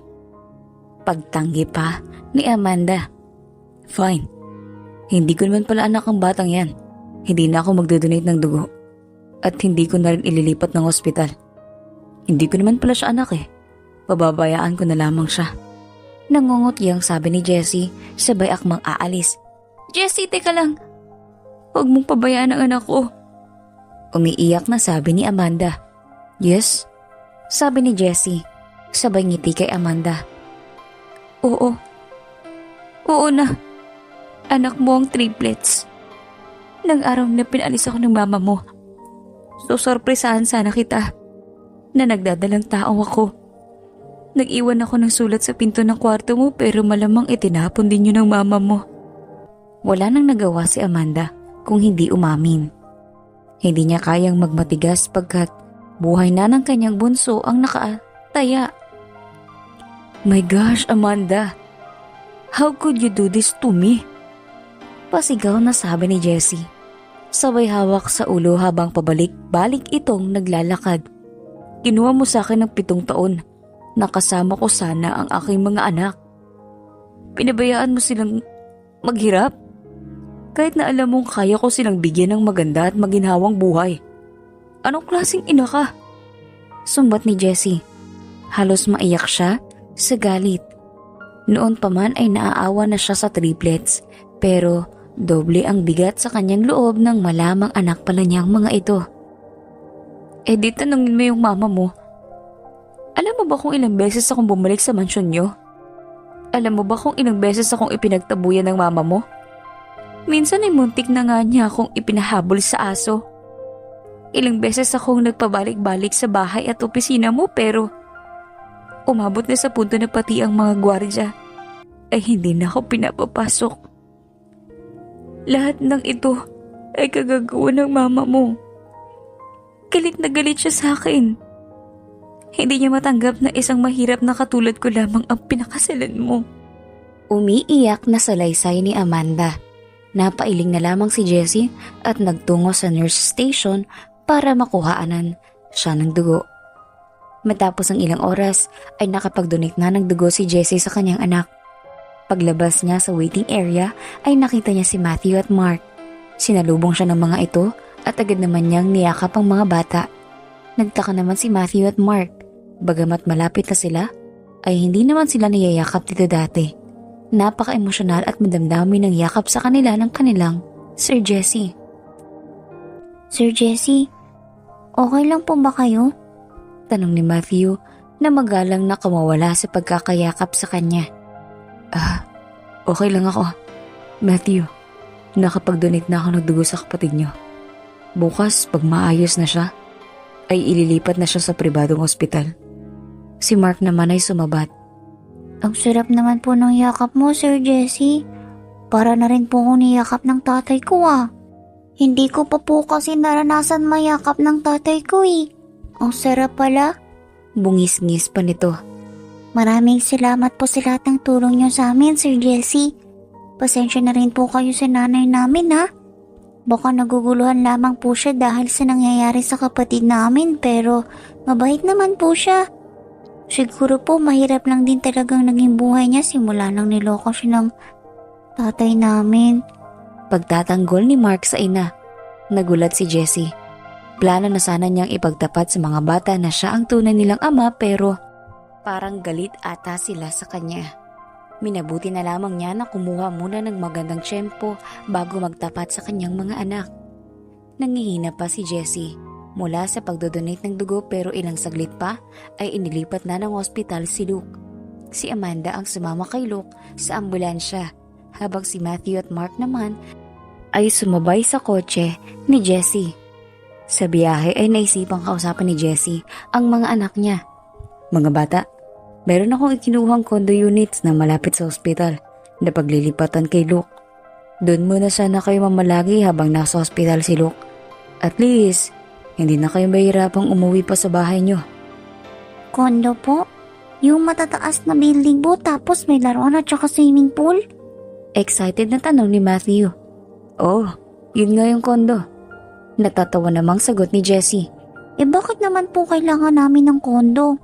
Pagtanggi pa ni Amanda. Fine. Hindi ko naman pala anak ang batang yan. Hindi na ako magdodonate ng dugo. At hindi ko na rin ililipat ng ospital. Hindi ko naman pala siya anak eh. Pababayaan ko na lamang siya. Nangungutyang sabi ni Jessie sabay akmang aalis. Jessie, teka lang. Huwag mong pabayaan ang anak ko. Umiiyak na sabi ni Amanda. Yes? Sabi ni Jessie sabay ngiti kay Amanda. Oo. Oo na. Anak mo ang triplets. Nang araw na pinalis ako ng mama mo, so sorpresahan sana kita na nagdadalang tao ako. Nag-iwan ako ng sulat sa pinto ng kwarto mo pero malamang itinapon din yun ng mama mo. Wala nang nagawa si Amanda kung hindi umamin. Hindi niya kayang magmatigas pagkat buhay na ng kanyang bunso ang nakataya. My gosh, Amanda! How could you do this to me? Pasigaw na sabi ni Jessie. Sabay hawak sa ulo habang pabalik-balik itong naglalakad. Kinuha mo sa akin ng 7 taon. Nakasama ko sana ang aking mga anak. Pinabayaan mo silang maghirap? Kahit na alam mong kaya ko silang bigyan ng maganda at maginhawang buhay. Anong klaseng ina ka? Sumbat ni Jessie. Halos maiyak siya sa galit. Noon pa man ay naaawa na siya sa triplets, pero doble ang bigat sa kanyang loob nang malamang anak pala niyang mga ito. Eh di tanungin mo yung mama mo. Alam mo ba kung ilang beses akong bumalik sa mansyon niyo? Alam mo ba kung ilang beses akong ipinagtabuyan ng mama mo? Minsan ay muntik na nga niya akong ipinahabol sa aso. Ilang beses akong nagpabalik-balik sa bahay at opisina mo pero umabot na sa punto na pati ang mga gwardya ay hindi na ako pinapapasok. Lahat ng ito ay kagagawa ng mama mo. Galit na galit siya sa akin. Hindi niya matanggap na isang mahirap na katulad ko lamang ang pinakasalan mo. Umiiyak na salaysay ni Amanda. Napailing na lamang si Jessie at nagtungo sa nurse station para makuhaanan siya ng dugo. Matapos ang ilang oras ay nakapag-donate na ng dugo si Jessie sa kanyang anak. Paglabas niya sa waiting area ay nakita niya si Matthew at Mark. Sinalubong siya ng mga ito at agad naman niyang niyakap ang mga bata. Nagtaka naman si Matthew at Mark. Bagamat malapit na sila, ay hindi naman sila niyayakap dito dati. Napaka-emosyonal at madamdami ng yakap sa kanila ng kanilang Sir Jessie. Sir Jessie, okay lang po ba kayo? Tanong ni Matthew na magalang na kumawala sa pagkakayakap sa kanya. Okay lang ako. Matthew, nakapag-donate na ako ng dugo sa kapatid niyo. Bukas, pag maayos na siya, ay ililipat na siya sa pribadong ospital. Si Mark naman ay sumabat. Ang sarap naman po ng yakap mo, Sir Jessie. Para na rin po ako niyakap ng tatay ko Hindi ko pa po kasi naranasan mayakap ng tatay ko Ang sarap pala. Bungis-ngis pa nito. Maraming salamat po sa lahat ng tulong niyo sa amin, Sir Jessie. Pasensya na rin po kayo sa nanay namin Baka naguguluhan lamang po siya dahil sa nangyayari sa kapatid namin pero mabait naman po siya. Siguro po mahirap lang din talagang naging buhay niya simula nang niloko siya ng tatay namin. Pagtatanggol ni Mark sa ina, nagulat si Jessie. Plano na sana niyang ipagtapat sa mga bata na siya ang tunay nilang ama pero parang galit ata sila sa kanya. Minabuti na lamang niya na kumuha muna ng magandang tiyempo bago magtapat sa kanyang mga anak. Nangihina pa si Jessie mula sa pagdodonate ng dugo pero ilang saglit pa ay inilipat na ng ospital si Luke. Si Amanda ang sumama kay Luke sa ambulansya habang si Matthew at Mark naman ay sumabay sa kotse ni Jessie. Sa biyahe ay naisipang kausapan ni Jessie ang mga anak niya. Mga bata, meron akong ikinuhang condo units na malapit sa ospital na paglilipatan kay Luke. Doon muna sana kayo mamalagi habang nasa ospital si Luke. At least, hindi na kayo mahirapang umuwi pa sa bahay niyo. Kondo po? Yung matataas na building po tapos may laruan at saka swimming pool? Excited na tanong ni Matthew. Oh, yun nga yung kondo. Natatawa namang sagot ni Jessie. Bakit naman po kailangan namin ng kondo?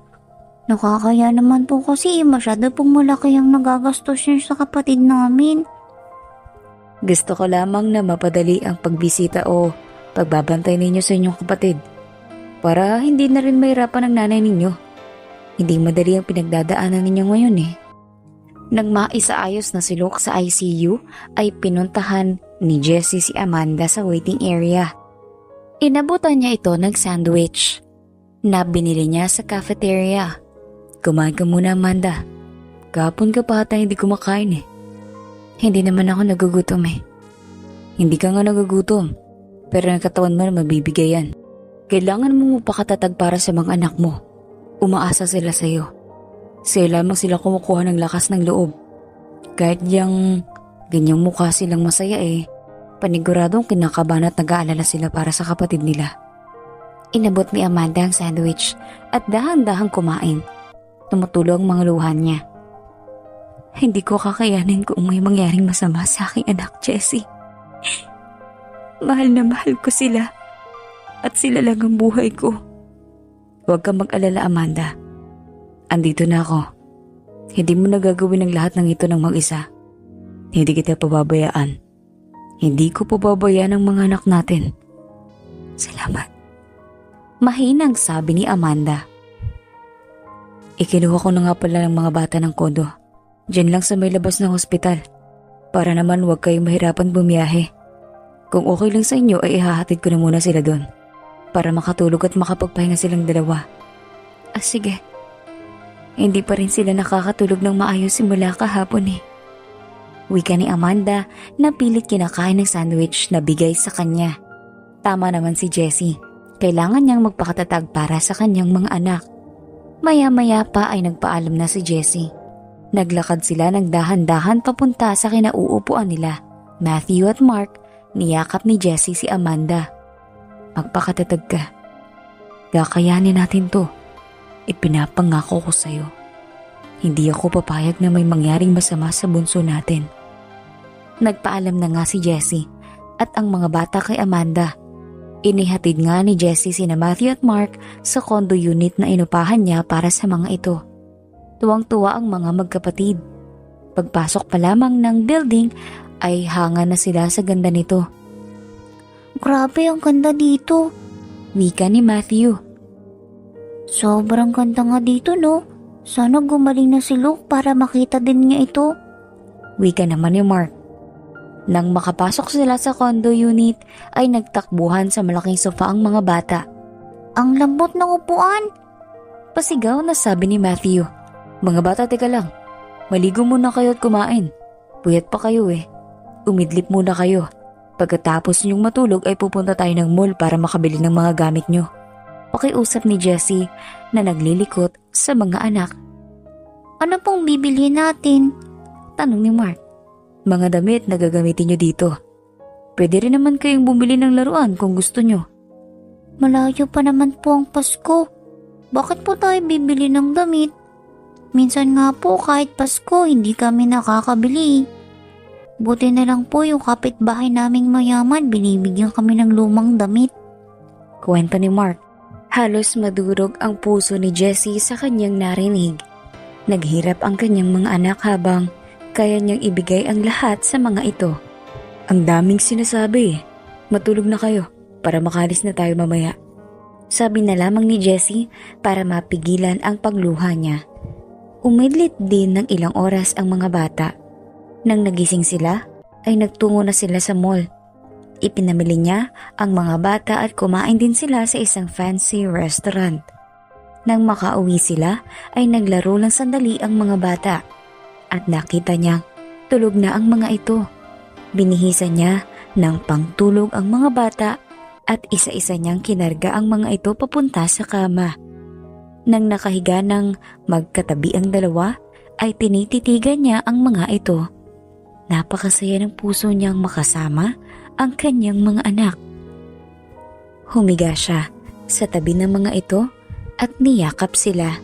Nakakaya naman po kasi masyado pong malaki ang nagagastos niya sa kapatid namin. Gusto ko lamang na mapadali ang pagbisita o pagbabantay ninyo sa inyong kapatid. Para hindi na rin mahirapan ang nanay ninyo. Hindi madali ang pinagdadaanan ninyo ngayon Nang maisaayos na si Luke sa ICU, ay pinuntahan ni Jessie si Amanda sa waiting area. Inabutan niya ito ng sandwich na binili niya sa cafeteria. Kumain ka muna, Amanda. Kahapon ka pa ata hindi kumakain Hindi naman ako nagugutom Hindi ka nga nagugutom, pero ang katawan mo na mabibigay yan. Kailangan mo pakakatatag para sa mga anak mo. Umaasa sila sa iyo. Sa'yo lamang sila kumukuha ng lakas ng loob. Kahit ganyang mukha silang masaya paniguradong kinakabahan at nag-aalala sila para sa kapatid nila. Inabot ni Amanda ang sandwich at dahan-dahang kumain. Tumutulo ang mga luha niya. Hindi ko kakayanin kung may mangyaring masama sa aking anak, Jessie. Mahal na mahal ko sila at sila lang ang buhay ko. Huwag kang mag-alala, Amanda. Andito na ako. Hindi mo nagagawin ang lahat ng ito ng mag-isa. Hindi kita pababayaan. Hindi ko pababayaan ang mga anak natin. Salamat. Mahinang sabi ni Amanda. Ikinuha ko na nga pala ng mga bata ng kondo. Diyan lang sa may labas ng hospital. Para naman huwag kayong mahirapan bumiyahe. Kung okay lang sa inyo ay ihahatid ko na muna sila doon. Para makatulog at makapagpahinga silang dalawa. Sige. Hindi pa rin sila nakakatulog ng maayos simula kahapon Wika ni Amanda na pilit kinakain ng sandwich na bigay sa kanya. Tama naman si Jessie. Kailangan niyang magpakatatag para sa kanyang mga anak. Maya-maya pa ay nagpaalam na si Jessie. Naglakad sila ng dahan-dahan papunta sa kinauupuan nila. Matthew at Mark, niyakap ni Jessie si Amanda. Magpakatatag ka. Kakayanin natin to. Ipinapangako ko sa'yo. Hindi ako papayag na may mangyaring masama sa bunso natin. Nagpaalam na nga si Jessie at ang mga bata kay Amanda. Inihatid nga ni Jessie sina Matthew at Mark sa condo unit na inupahan niya para sa mga ito. Tuwang-tuwa ang mga magkapatid. Pagpasok pa lamang ng building ay hanga na sila sa ganda nito. Grabe, ang ganda dito. Wika ni Matthew. Sobrang ganda nga dito, no? Sana gumaling na si Luke para makita din niya ito. Wika naman ni Mark. Nang makapasok sila sa condo unit ay nagtakbuhan sa malaking sofa ang mga bata. Ang lambot ng upuan. Pasigaw na sabi ni Matthew. Mga bata, teka lang. Maligo muna kayo at kumain. Puyat pa kayo Umidlip muna kayo. Pagkatapos niyong matulog ay pupunta tayo ng mall para makabili ng mga gamit niyo. Pakiusap ni Jessie na naglilikot sa mga anak. Ano pong bibili natin? Tanong ni Mark. Mga damit na gagamitin niyo dito. Pwede rin naman kayong bumili ng laruan kung gusto niyo. Malayo pa naman po ang Pasko. Bakit po tayo bibili ng damit? Minsan nga po kahit Pasko hindi kami nakakabili. Buti na lang po yung kapitbahay naming mayaman binibigyan kami ng lumang damit. Kwento ni Mark. Halos madurog ang puso ni Jessie sa kanyang narinig. Naghirap ang kanyang mga anak habang kaya niyang ibigay ang lahat sa mga ito. Ang daming sinasabi. Matulog na kayo para makalis na tayo mamaya. Sabi na lamang ni Jessie para mapigilan ang pagluha niya. Umidlit din ng ilang oras ang mga bata. Nang nagising sila, ay nagtungo na sila sa mall. Ipinamili niya ang mga bata at kumain din sila sa isang fancy restaurant. Nang makauwi sila, ay naglaro lang sandali ang mga bata. At nakita niyang tulog na ang mga ito. Binihisan niya ng pangtulog ang mga bata at isa-isa niyang kinarga ang mga ito papunta sa kama. Nang nakahiga ng magkatabi ang dalawa, ay tinititigan niya ang mga ito. Napakasaya ng puso niyang makasama ang kanyang mga anak. Humiga siya sa tabi ng mga ito at niyakap sila.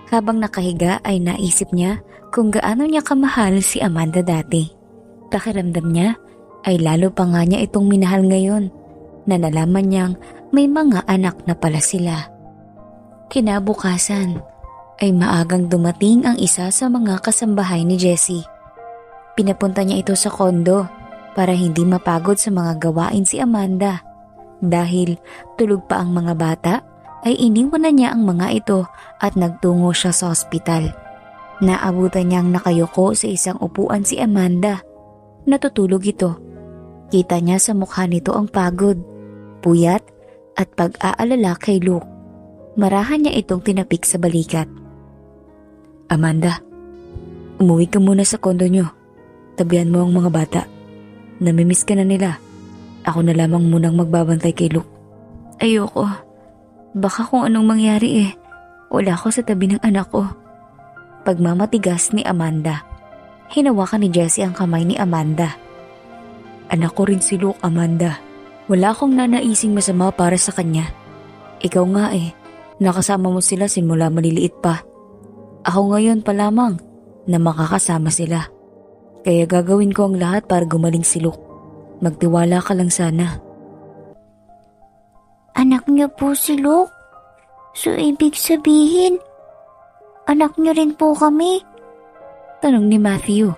Habang nakahiga ay naisip niya kung gaano niya kamahal si Amanda dati. Pakiramdam niya ay lalo pa nga niya itong minahal ngayon na nalaman niyang may mga anak na pala sila. Kinabukasan ay maagang dumating ang isa sa mga kasambahay ni Jessie. Pinapunta niya ito sa kondo para hindi mapagod sa mga gawain si Amanda. Dahil tulog pa ang mga bata, ay iniwan na niya ang mga ito at nagtungo siya sa ospital. Naabutan niyang nakayuko sa isang upuan si Amanda. Natutulog ito. Kita niya sa mukha nito ang pagod, puyat at pag-aalala kay Luke. Marahan niya itong tinapik sa balikat. Amanda, umuwi ka muna sa kondo niyo. Tabihan mo ang mga bata. Namimiss ka na nila. Ako na lamang munang magbabantay kay Luke. Ayoko. Baka kung anong mangyari Wala ako sa tabi ng anak ko. Pagmamatigas ni Amanda. Hinawakan ni Jessie ang kamay ni Amanda. Anak ko rin si Luke, Amanda. Wala akong nanaising masama para sa kanya. Ikaw nga nakasama mo sila simula maliliit pa. Ako ngayon pa lamang na makakasama sila. Kaya gagawin ko ang lahat para gumaling si Luke. Magtiwala ka lang sana. Anak niyo po si Luke? So ibig sabihin, anak niyo rin po kami? Tanong ni Matthew.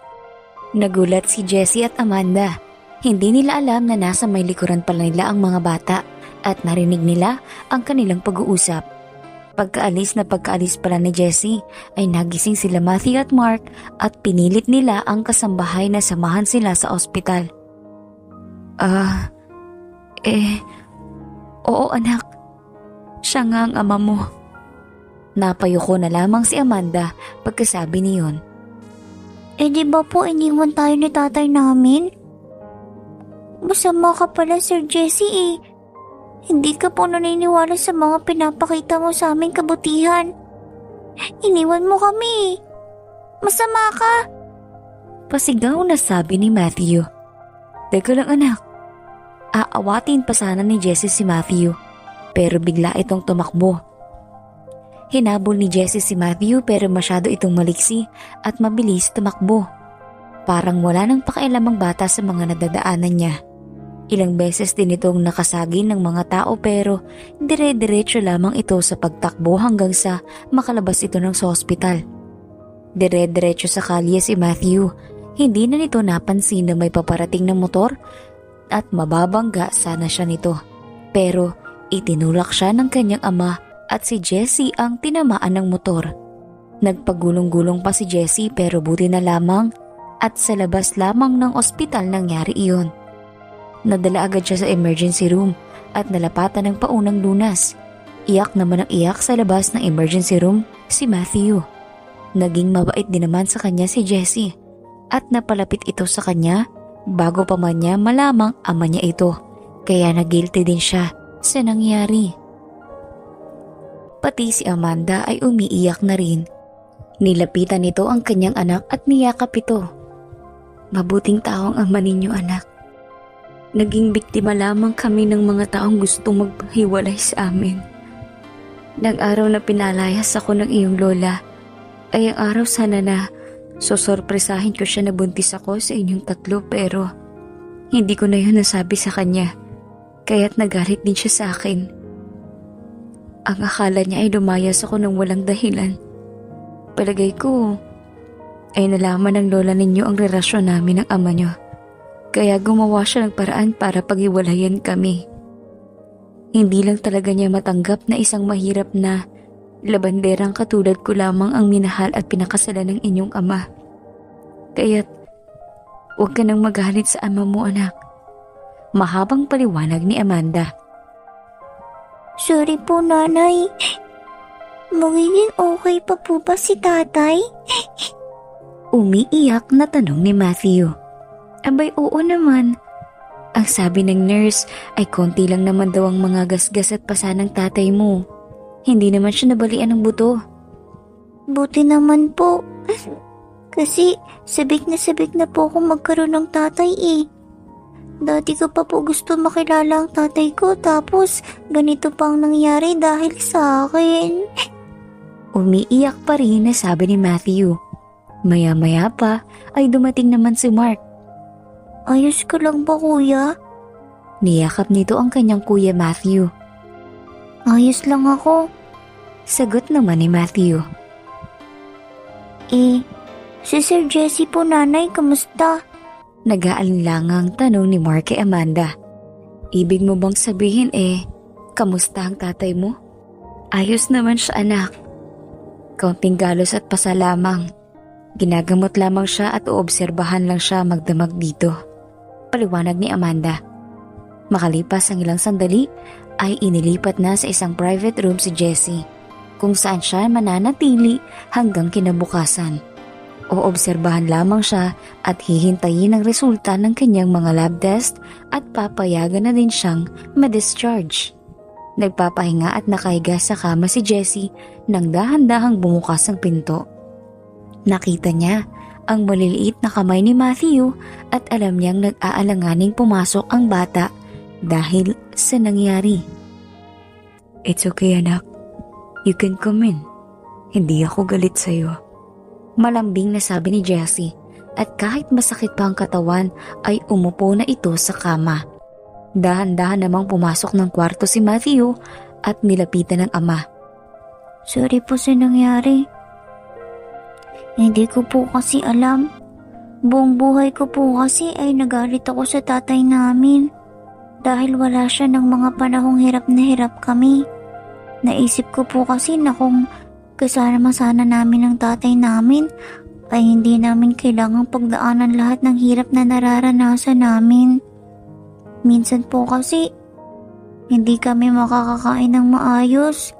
Nagulat si Jessie at Amanda. Hindi nila alam na nasa may likuran pala nila ang mga bata at narinig nila ang kanilang pag-uusap. Pagkaalis pala ni Jessie ay nagising sila Matthew at Mark at pinilit nila ang kasambahay na samahan sila sa ospital. Oo anak. Siya nga ang ama mo. Napayuko na lamang si Amanda pagkasabi niyon. Di ba po iniwan tayo ni tatay namin? Masama ka pala, Sir Jesse Hindi ka po naniniwala sa mga pinapakita mo sa aming kabutihan. Iniwan mo kami. Masama ka. Pasigaw na sabi ni Matthew. Teka lang anak. Aawatin pa sana ni Jessie si Matthew, pero bigla itong tumakbo. Hinabol ni Jessie si Matthew pero masyado itong maliksi at mabilis tumakbo. Parang wala nang pakialam ang bata sa mga nadadaanan niya. Ilang beses din itong nakasagin ng mga tao pero dire-diretso lamang ito sa pagtakbo hanggang sa makalabas ito ng sa ospital. Dire-diretso sa kalye si Matthew. Hindi na nito napansin na may paparating na motor at mababangga sana siya nito. Pero itinulak siya ng kanyang ama at si Jessie ang tinamaan ng motor. Nagpagulong-gulong pa si Jessie pero buti na lamang at sa labas lamang ng ospital nangyari iyon. Nadala agad siya sa emergency room at nalapatan ng paunang lunas. Iyak naman ang iyak sa labas ng emergency room si Matthew. Naging mabait din naman sa kanya si Jessie at napalapit ito sa kanya bago pa man niya malamang ama niya ito. Kaya nag-guilty din siya sa nangyari. Pati si Amanda ay umiiyak na rin. Nilapitan nito ang kanyang anak at niyakap ito. Mabuting tao ang ama ninyo anak. Naging biktima lamang kami ng mga taong gustong maghiwalay sa amin. Nang araw na pinalayas ako ng iyong lola, ay ang araw sana na sosorpresahin ko siya na buntis ako sa inyong tatlo pero hindi ko na yun nasabi sa kanya, kaya't nagalit din siya sa akin. Ang akala niya ay lumayas ako ng walang dahilan. Palagay ko ay nalaman ng lola ninyo ang relasyon namin ng ama niyo. Kaya gumawa siya ng paraan para paghiwalayan kami. Hindi lang talaga niya matanggap na isang mahirap na labanderang katulad ko lamang ang minahal at pinakasalan ng inyong ama. Kaya't huwag ka nang magalit sa ama mo anak. Mahabang paliwanag ni Amanda. Sorry po nanay. Magiging okay pa po ba si tatay? Umiiyak na tanong ni Matthew. Abay oo naman. Ang sabi ng nurse ay konti lang naman daw ang mga gasgas at pasa ng tatay mo. Hindi naman siya nabalian ng buto. Buti naman po. Kasi sabik na po akong magkaroon ng tatay Dati ko pa po gusto makilala ang tatay ko tapos ganito pang nangyari dahil sa akin. Umiiyak pa rin na sabi ni Matthew. Maya-maya pa ay dumating naman si Mark. Ayos ka lang ba kuya? Niyakap nito ang kanyang kuya Matthew. Ayos lang ako. Sagot naman ni Matthew. Si Sir Jesse po nanay, kamusta? Nag-aalinlangang tanong ni Mark kay Amanda. Ibig mo bang sabihin kamusta ang tatay mo? Ayos naman siya anak. Kaunting galos at pasa lamang. Ginagamot lamang siya at uobserbahan lang siya magdamag dito. Paliwanag ni Amanda. Makalipas ang ilang sandali ay inilipat na sa isang private room si Jessie kung saan siya mananatili hanggang kinabukasan. Oobserbahan lamang siya at hihintayin ang resulta ng kanyang mga lab test at papayagan na din siyang ma-discharge. Nagpapahinga at nakahiga sa kama si Jessie nang dahan-dahang bumukas ang pinto. Nakita niya ang maliliit na kamay ni Matthew at alam niyang nag-aalanganing pumasok ang bata dahil sa nangyari. It's okay anak, you can come in. Hindi ako galit sa'yo. Malambing na sabi ni Jessie at kahit masakit pa ang katawan ay umupo na ito sa kama. Dahan-dahan namang pumasok ng kwarto si Matthew at nilapitan ng ama. Sorry po sa nangyari. Hindi ko po kasi alam. Buong buhay ko po kasi ay nagalit ako sa tatay namin. Dahil wala siya ng mga panahong hirap na hirap kami. Naisip ko po kasi na kung kasama sana namin ang tatay namin, ay hindi namin kailangang pagdaanan lahat ng hirap na nararanasan namin. Minsan po kasi, hindi kami makakakain ng maayos.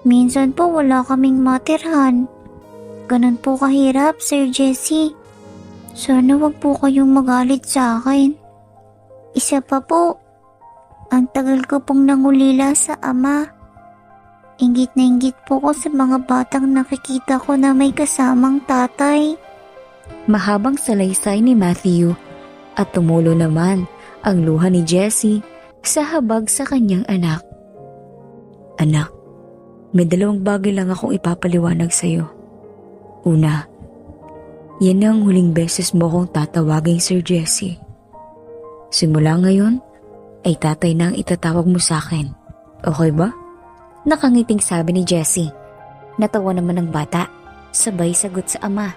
Minsan po wala kaming matirhan. Ganun po kahirap, Sir Jesse. Sana wag po kayong magalit sa akin. Isa pa po, ang tagal ko pong nangulila sa ama. Inggit na inggit po ko sa mga batang nakikita ko na may kasamang tatay. Mahabang salaysay ni Matthew at tumulo naman ang luha ni Jessie sa habag sa kanyang anak. Anak, may dalawang bagay lang akong ipapaliwanag sa'yo. Una, yan ang huling beses mo kong tatawaging Sir Jessie. Simula ngayon, ay tatay na ang itatawag mo sa akin. Okay ba? Nakangiting sabi ni Jessie. Natawa naman ng bata, sabay sagot sa ama.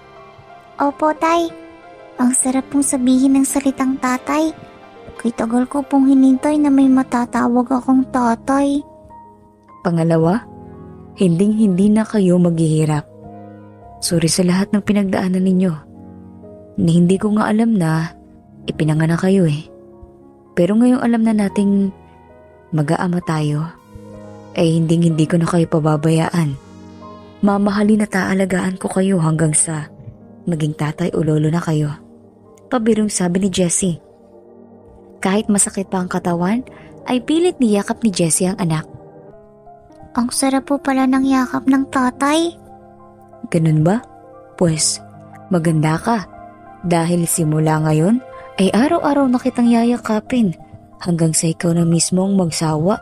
Opo, tay. Ang sarap pong sabihin ng salitang tatay. Kay tagal ko pong hinintay na may matatawag akong tatay. Pangalawa, hinding-hindi na kayo maghihirap. Sorry sa lahat ng pinagdaanan ninyo. Hindi ko nga alam na ipinanganak kayo eh. Pero ngayong alam na nating mag-aama tayo, ay hindi ko na kayo pababayaan. Mamahalin at aalagaan ko kayo hanggang sa maging tatay o lolo na kayo. Pabirong sabi ni Jessie. Kahit masakit pa ang katawan, ay pilit niyakap ni Jessie ang anak. Ang sarap po pala ng yakap ng tatay. Ganun ba? Pues, maganda ka. Dahil simula ngayon, ay araw-araw na kitang yayakapin hanggang sa ikaw na mismong magsawa.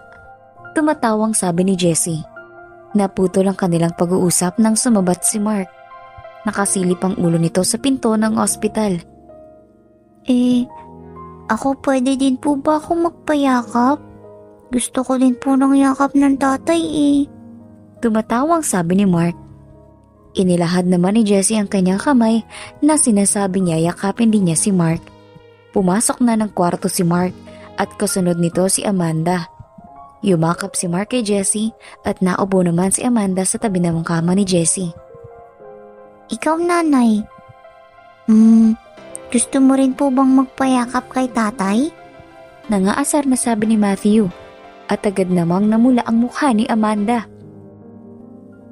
Tumatawang sabi ni Jessie. Naputol ang kanilang pag-uusap nang sumabat si Mark. Nakasilip ang ulo nito sa pinto ng ospital. Ako pwede din po ba akong magpayakap? Gusto ko din po ng yakap ng tatay Tumatawang sabi ni Mark. Inilahad naman ni Jessie ang kanyang kamay na sinasabi niya yakapin din niya si Mark. Pumasok na ng kwarto si Mark at kasunod nito si Amanda. Yumakap si Mark kay Jessie at naupo naman si Amanda sa tabi ng kama ni Jessie. Ikaw, nanay. Gusto mo rin po bang magpayakap kay tatay? Nangaasar na sabi ni Matthew at agad namang namula ang mukha ni Amanda.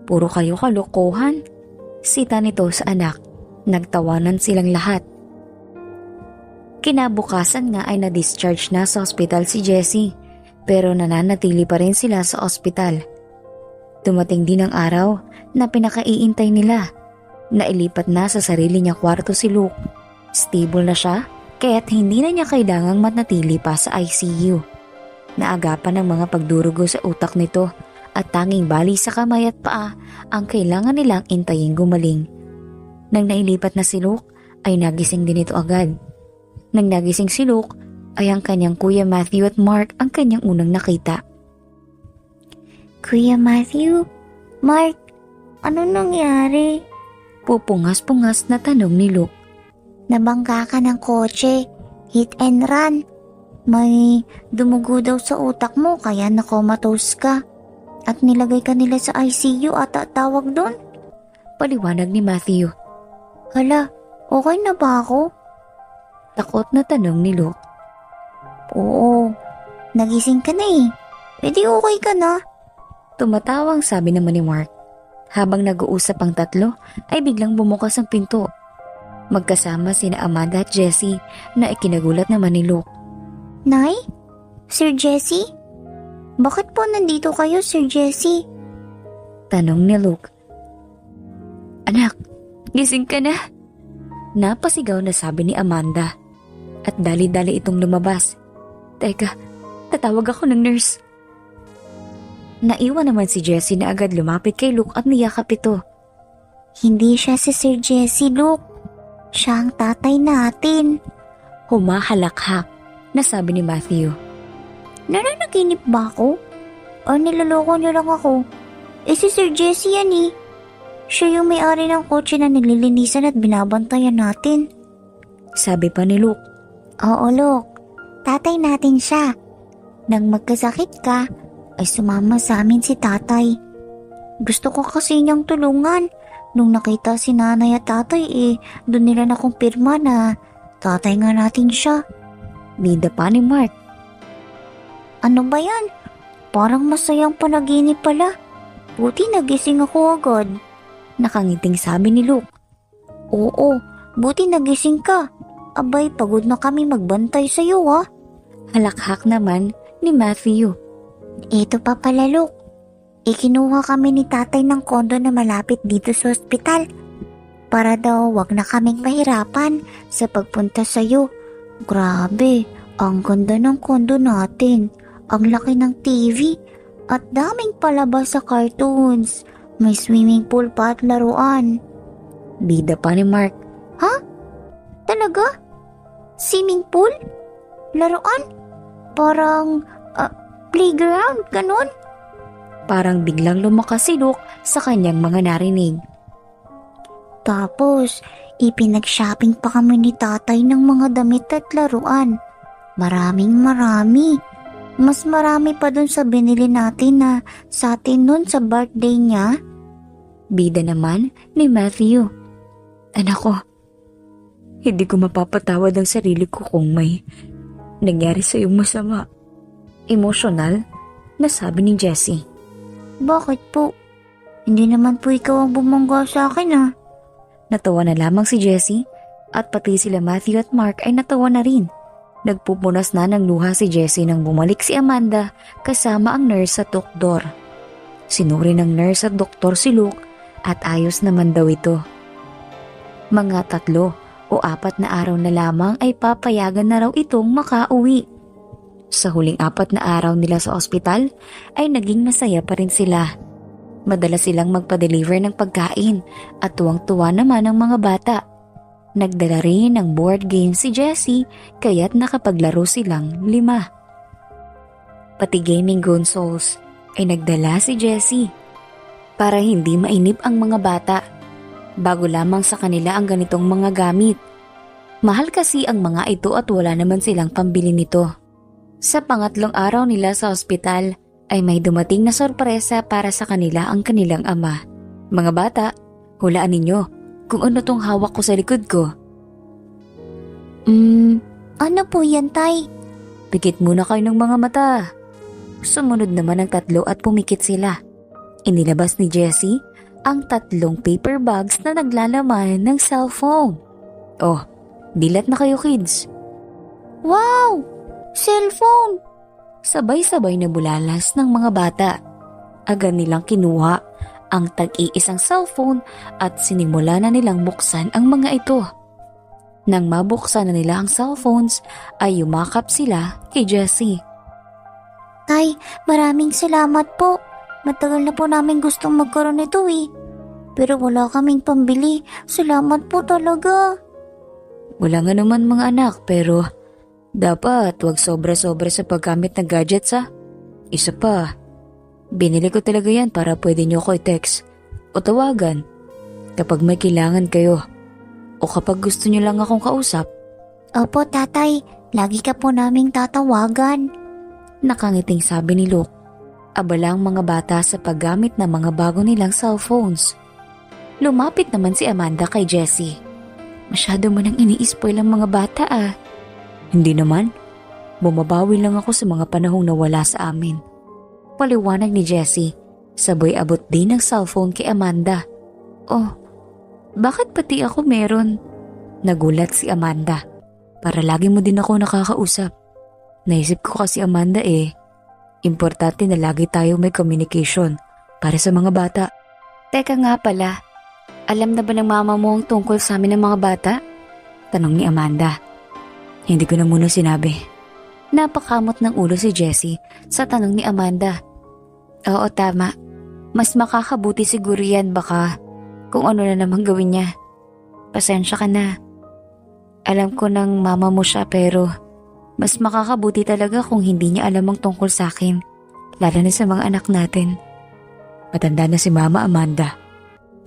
Puro kayo kalokohan. Sita nito sa anak. Nagtawanan silang lahat. Kinabukasan nga ay na-discharge na sa ospital si Jessie, pero nananatili pa rin sila sa ospital. Dumating din ang araw na pinakaiintay nila. Nailipat na sa sarili niya kwarto si Luke. Stable na siya, kaya't hindi na niya kailangang manatili pa sa ICU. Naagapan ng mga pagdurugo sa utak nito at tanging bali sa kamay at paa ang kailangan nilang intayin gumaling. Nang nailipat na si Luke, ay nagising din ito agad. Nang nagising si Luke, ay ang kanyang Kuya Matthew at Mark ang kanyang unang nakita. Kuya Matthew? Mark, ano nangyari? Pupungas-pungas na tanong ni Luke. Nabangga ka ng kotse. Hit and run. May dumugo daw sa utak mo kaya nakomatose ka. At nilagay ka nila sa ICU at tawag doon? Paliwanag ni Matthew. Hala, okay na ba ako? Takot na tanong ni Luke. Oo, nagising ka na eh. Edi okay ka na. Tumatawang sabi naman ni Mark. Habang nag-uusap ang tatlo, ay biglang bumukas ang pinto. Magkasama sina Amanda at Jessie na ikinagulat naman ni Luke. Nay? Sir Jesse? Bakit po nandito kayo, Sir Jesse? Tanong ni Luke. Anak, Gising ka na? Napasigaw na sabi ni Amanda. At dali-dali itong lumabas. Teka, tatawag ako ng nurse. Naiwan naman si Jessie na agad lumapit kay Luke at niyakap ito. Hindi siya si Sir Jesse, Luke. Siya ang tatay natin. Humahalakhak na sabi ni Matthew. Nananaginip ba ako? O niloloko niyo lang ako? Si Sir Jesse yan eh. Siya yung may-ari ng kotse na nililinisan at binabantayan natin. Sabi pa ni Luke. Oo, Luke. Tatay natin siya. Nang magkasakit ka, ay sumama sa amin si tatay. Gusto ko kasi niyang tulungan. Nung nakita si nanay at tatay doon nila nakumpirma na tatay nga natin siya. Bida pa ni Mark. Ano ba yan? Parang masayang panaginip pala. Buti nagising ako agad. Nakangiting sabi ni Luke. Oo, buti nagising ka. Abay, pagod na kami magbantay sa'yo ah. Halakhak naman ni Matthew. Ito pa pala, Luke. Ikinuha kami ni tatay ng kondo na malapit dito sa ospital. Para daw wag na kaming mahirapan sa pagpunta sa'yo. Grabe, ang ganda ng kondo natin. Ang laki ng TV at daming palabas sa cartoons. May swimming pool pa at laruan. Bida pa ni Mark. Ha? Talaga? Swimming pool? Laruan? Parang playground, ganun? Parang biglang lumakas si Luke sa kanyang mga narinig. Tapos, ipinag-shopping pa kami ni tatay ng mga damit at laruan. Maraming marami. Mas marami pa dun sa binili natin na sa atin nun sa birthday niya. Bida naman ni Matthew. Anak ko, hindi ko mapapatawad ang sarili ko kung may nangyari sa iyong masama. Emosyonal na sabi ni Jessie. Bakit po? Hindi naman po ikaw ang bumangga sa akin ah. Natawa na lamang si Jessie at pati sila Matthew at Mark ay natawa na rin. Nagpupunas na ng luha si Jessie nang bumalik si Amanda kasama ang nurse at doktor. Sinuri ng nurse at doktor si Luke at ayos naman daw ito. Mga 3 o 4 na araw na lamang ay papayagan na raw itong makauwi. Sa huling 4 na araw nila sa ospital ay naging masaya pa rin sila. Madalas silang magpa-deliver ng pagkain at tuwang-tuwa naman ang mga bata. Nagdala rin ng board game si Jessie kaya't nakapaglaro silang 5. Pati gaming consoles ay nagdala si Jessie para hindi mainip ang mga bata. Bago lamang sa kanila ang ganitong mga gamit. Mahal kasi ang mga ito at wala naman silang pambili nito. Sa pangatlong araw nila sa ospital ay may dumating na sorpresa para sa kanila ang kanilang ama. Mga bata, hulaan ninyo kung ano tong hawak ko sa likod ko. Ano po yan, tay? Pikit muna kayo ng mga mata. Sumunod naman ang 3 at pumikit sila. Inilabas ni Jessie ang 3 paper bags na naglalaman ng cellphone. Oh, dilat na kayo kids. Wow! Cellphone! Sabay-sabay na bulalas ng mga bata. Agad nilang kinuha ang tag-iisang cellphone at sinimula na nilang buksan ang mga ito. Nang mabuksan na nila ang cellphones ay yumakap sila kay Jessie. Tay, maraming salamat po. Matagal na po namin gustong magkaroon nito eh. Pero wala kaming pambili. Salamat po talaga. Wala nga naman mga anak pero dapat wag sobra-sobra sa paggamit ng gadgets ha. Isa pa, binili ko talaga yan para pwede nyo ko i-text o tawagan kapag may kailangan kayo o kapag gusto nyo lang akong kausap. Opo tatay, lagi ka po naming tatawagan. Nakangiting sabi ni Luke. Abala ang mga bata sa paggamit ng mga bago nilang cellphones. Lumapit naman si Amanda kay Jessie. Masyado mo nang ini-spoil ang mga bata ah. Hindi naman. Bumabawi lang ako sa mga panahong nawala sa amin. Paliwanag ni Jessie. Sabay abot din ng cellphone kay Amanda. Oh, bakit pati ako meron? Nagulat si Amanda. Para lagi mo din ako nakakausap. Naisip ko kasi Amanda importante na lagi tayo may communication para sa mga bata. Teka nga pala, Alam na ba ng mama mo ang tungkol sa amin ng mga bata? Tanong ni Amanda. Hindi ko na muna sinabi. Napakamot ng ulo si Jessie sa tanong ni Amanda. Oo, tama. Mas makakabuti siguro yan baka kung ano na naman gawin niya. Pasensya ka na. Alam ko ng mama mo siya pero mas makakabuti talaga kung hindi niya alam ang tungkol sa akin. Lalo na sa mga anak natin. Matanda na si Mama Amanda.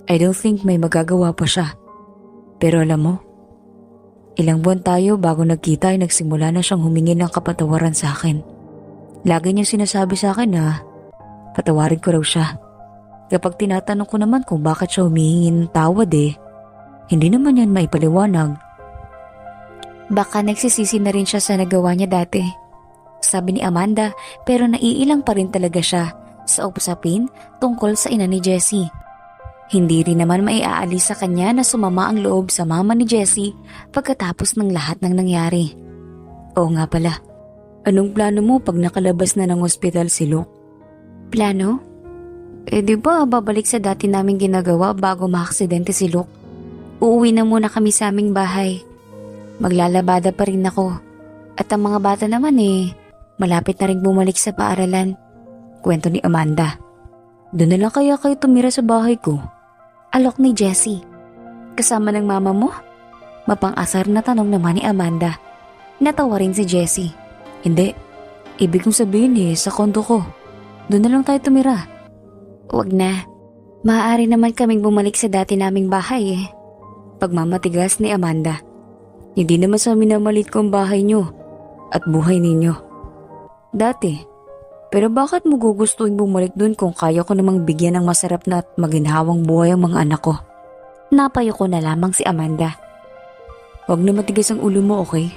I don't think may magagawa pa siya. Pero alam mo, ilang buwan tayo bago nagkita ay nagsimula na siyang humingi ng kapatawaran sa akin. Lagi niya sinasabi sa akin na patawarin ko raw siya. Kapag tinatanong ko naman kung bakit siya humihingi ng tawad hindi naman yan maipaliwanag. Baka nagsisisi na rin siya sa nagawa niya dati. Sabi ni Amanda pero naiilang pa rin talaga siya sa usapin tungkol sa ina ni Jessie. Hindi rin naman maiaalis sa kanya na sumama ang loob sa mama ni Jessie pagkatapos ng lahat ng nangyari. Oo nga pala, anong plano mo pag nakalabas na ng ospital si Luke? Plano? Di ba babalik sa dati naming ginagawa bago maaksidente si Luke? Uuwi na muna kami sa aming bahay. Maglalabada pa rin ako. At ang mga bata naman malapit na rin bumalik sa paaralan. Kwento ni Amanda. Doon na lang kaya kayo tumira sa bahay ko? Alok ni Jessie. Kasama ng mama mo? Mapang-asar na tanong naman ni Amanda. Natawa rin si Jessie. Hindi. Ibig kong sabihin sa kondo ko. Doon na lang tayo tumira. Wag na. Maaari naman kaming bumalik sa dati naming bahay Pagmamatigas ni Amanda. Hindi naman sa minamalit ko ang bahay nyo at buhay ninyo. Dati. Pero bakit mo gugustuhin bumalik dun kung kaya ko namang bigyan ng masarap na at maginhawang buhay ang mga anak ko? Napayo ko na lamang si Amanda. Huwag na matigas ang ulo mo, okay?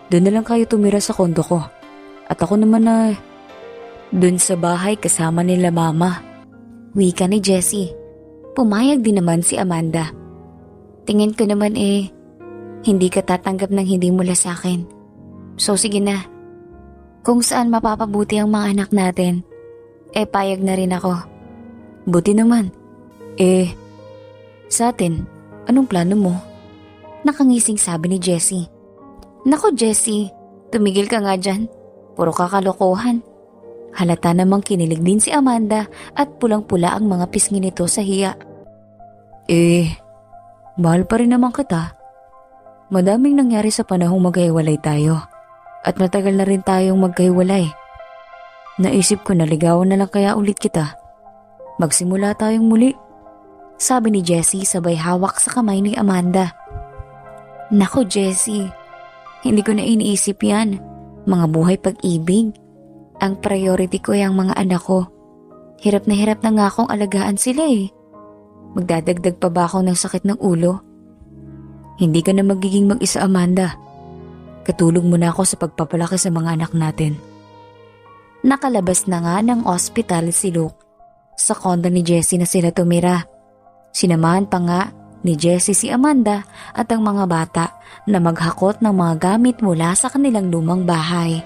Doon na lang kayo tumira sa kondo ko. At ako naman dun sa bahay kasama nila mama. Wika ni Jessie. Pumayag din naman si Amanda. Tingin ko naman hindi ka tatanggap ng hindi mula sa akin. So sige na. Kung saan mapapabuti ang mga anak natin, payag na rin ako. Buti naman. Sa atin, anong plano mo? Nakangising sabi ni Jessie. Nako Jessie, tumigil ka nga dyan. Puro kakalokohan. Halata namang kinilig din si Amanda at pulang-pula ang mga pisngi nito sa hiya. Mahal pa rin naman kita. Madaming nangyari sa panahong maghiwalay tayo. At matagal na rin tayong magkahiwalay. Naisip ko na ligawan na lang kaya ulit kita. Magsimula tayong muli. Sabi ni Jessie sabay hawak sa kamay ni Amanda. Nako Jessie, hindi ko na iniisip yan. Mga buhay pag-ibig. Ang priority ko ay ang mga anak ko. Hirap na nga akong alagaan sila Magdadagdag pa ba ako ng sakit ng ulo? Hindi ka na magiging mag-isa Amanda. Katulong mo na ako sa pagpapalaki sa mga anak natin. Nakalabas na nga ng ospital si Luke. Sa kondo ni Jessie na sila tumira. Sinamahan pa nga ni Jessie si Amanda at ang mga bata na maghakot ng mga gamit mula sa kanilang lumang bahay.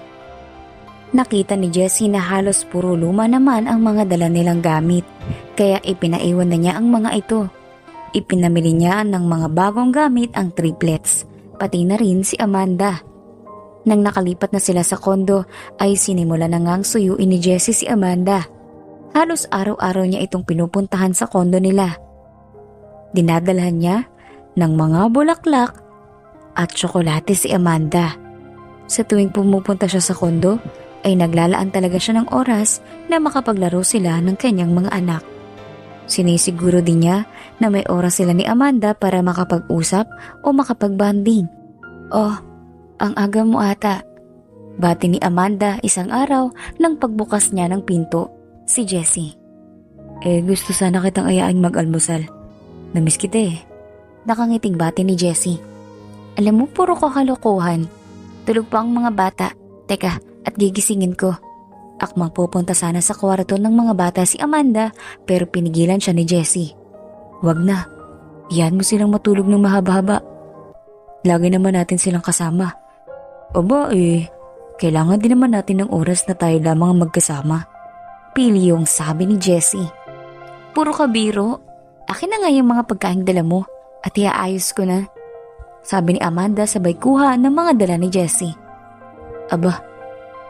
Nakita ni Jessie na halos puro luma naman ang mga dala nilang gamit, kaya ipinaiwan na niya ang mga ito. Ipinamili niya ng mga bagong gamit ang triplets, pati na rin si Amanda. Nang nakalipat na sila sa kondo ay sinimula na ngang suyuin ni Jessie si Amanda. Halos araw-araw niya itong pinupuntahan sa kondo nila. Dinadalhan niya ng mga bulaklak at tsokolate si Amanda. Sa tuwing pumupunta siya sa kondo ay naglalaan talaga siya ng oras na makapaglaro sila ng kanyang mga anak. Sinisiguro din niya na may oras sila ni Amanda para makapag-usap o makapag-bonding. Oh, ang aga mo ata. Bati ni Amanda isang araw nang pagbukas niya ng pinto si Jessie. Gusto sana kitang ayaing mag-almusal. Namiss kita Nakangiting bati ni Jessie. Alam mo, puro kakalokohan. Tulog pa ang mga bata. Teka, at gigisingin ko. Akmang pupunta sana sa kwarto ng mga bata si Amanda pero pinigilan siya ni Jessie. Wag na. Iyan mo silang matulog ng mahaba-haba. Lagi naman natin silang kasama. Aba kailangan din naman natin ng oras na tayo lamang magkasama. Pili yung sabi ni Jessie. Puro kabiro. Akin na nga yung mga pagkain dala mo at iaayos ko na. Sabi ni Amanda sabay kuha ng mga dala ni Jessie. Aba,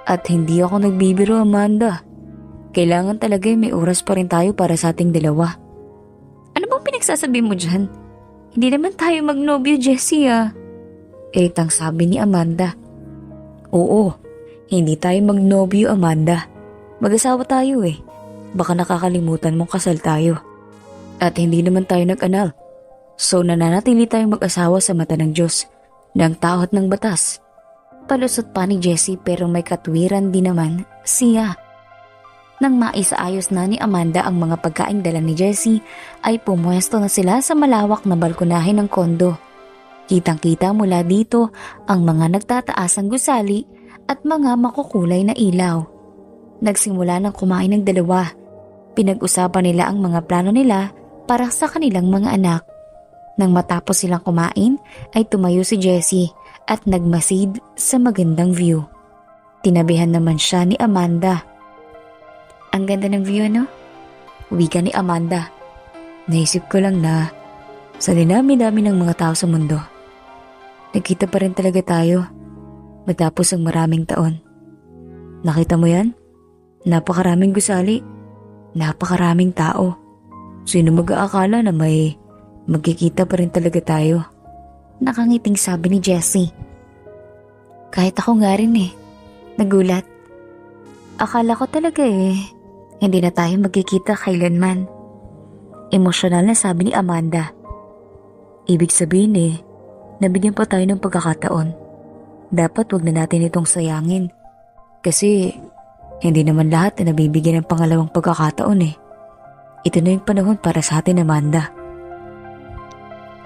at hindi ako nagbibiro, Amanda. Kailangan talaga may oras pa rin tayo para sa ating dalawa. Ano bang pinagsasabi mo dyan? Hindi naman tayo magnobyo, Jessie Tang sabi ni Amanda. Oo, hindi tayo magnobyo, Amanda. Mag-asawa tayo Baka nakakalimutan mong kasal tayo. At hindi naman tayo nag-anal. So nananatili tayong mag-asawa sa mata ng Diyos, ng tao at ng batas. Palusot pa ni Jessie pero may katwiran din naman siya. Nang maisaayos na ni Amanda ang mga pagkaing dala ni Jessie, ay pumuesto na sila sa malawak na balkonahe ng kondo. Kitang-kita mula dito ang mga nagtataasang gusali at mga makukulay na ilaw. Nagsimula ng kumain ng dalawa. Pinag-usapan nila ang mga plano nila para sa kanilang mga anak. Nang matapos silang kumain, ay tumayo si Jessie at nagmasid sa magandang view. Tinabihan naman siya ni Amanda. Ang ganda ng view, no? Wika ni Amanda. Naisip ko lang na sa dinami-dami ng mga tao sa mundo, nagkita pa rin talaga tayo matapos ang maraming taon. Nakita mo yan? Napakaraming gusali, napakaraming tao. Sino mag-aakala na may magkikita pa rin talaga tayo? Nakangiting sabi ni Jessie. Kahit ako nga rin nagulat. Akala ko talaga hindi na tayo magkikita kailanman. Emosyonal na sabi ni Amanda. Ibig sabihin nabigyan pa tayo ng pagkakataon. Dapat wag na natin itong sayangin. Kasi hindi naman lahat na nabibigyan ng pangalawang pagkakataon Ito na yung panahon para sa atin, Amanda.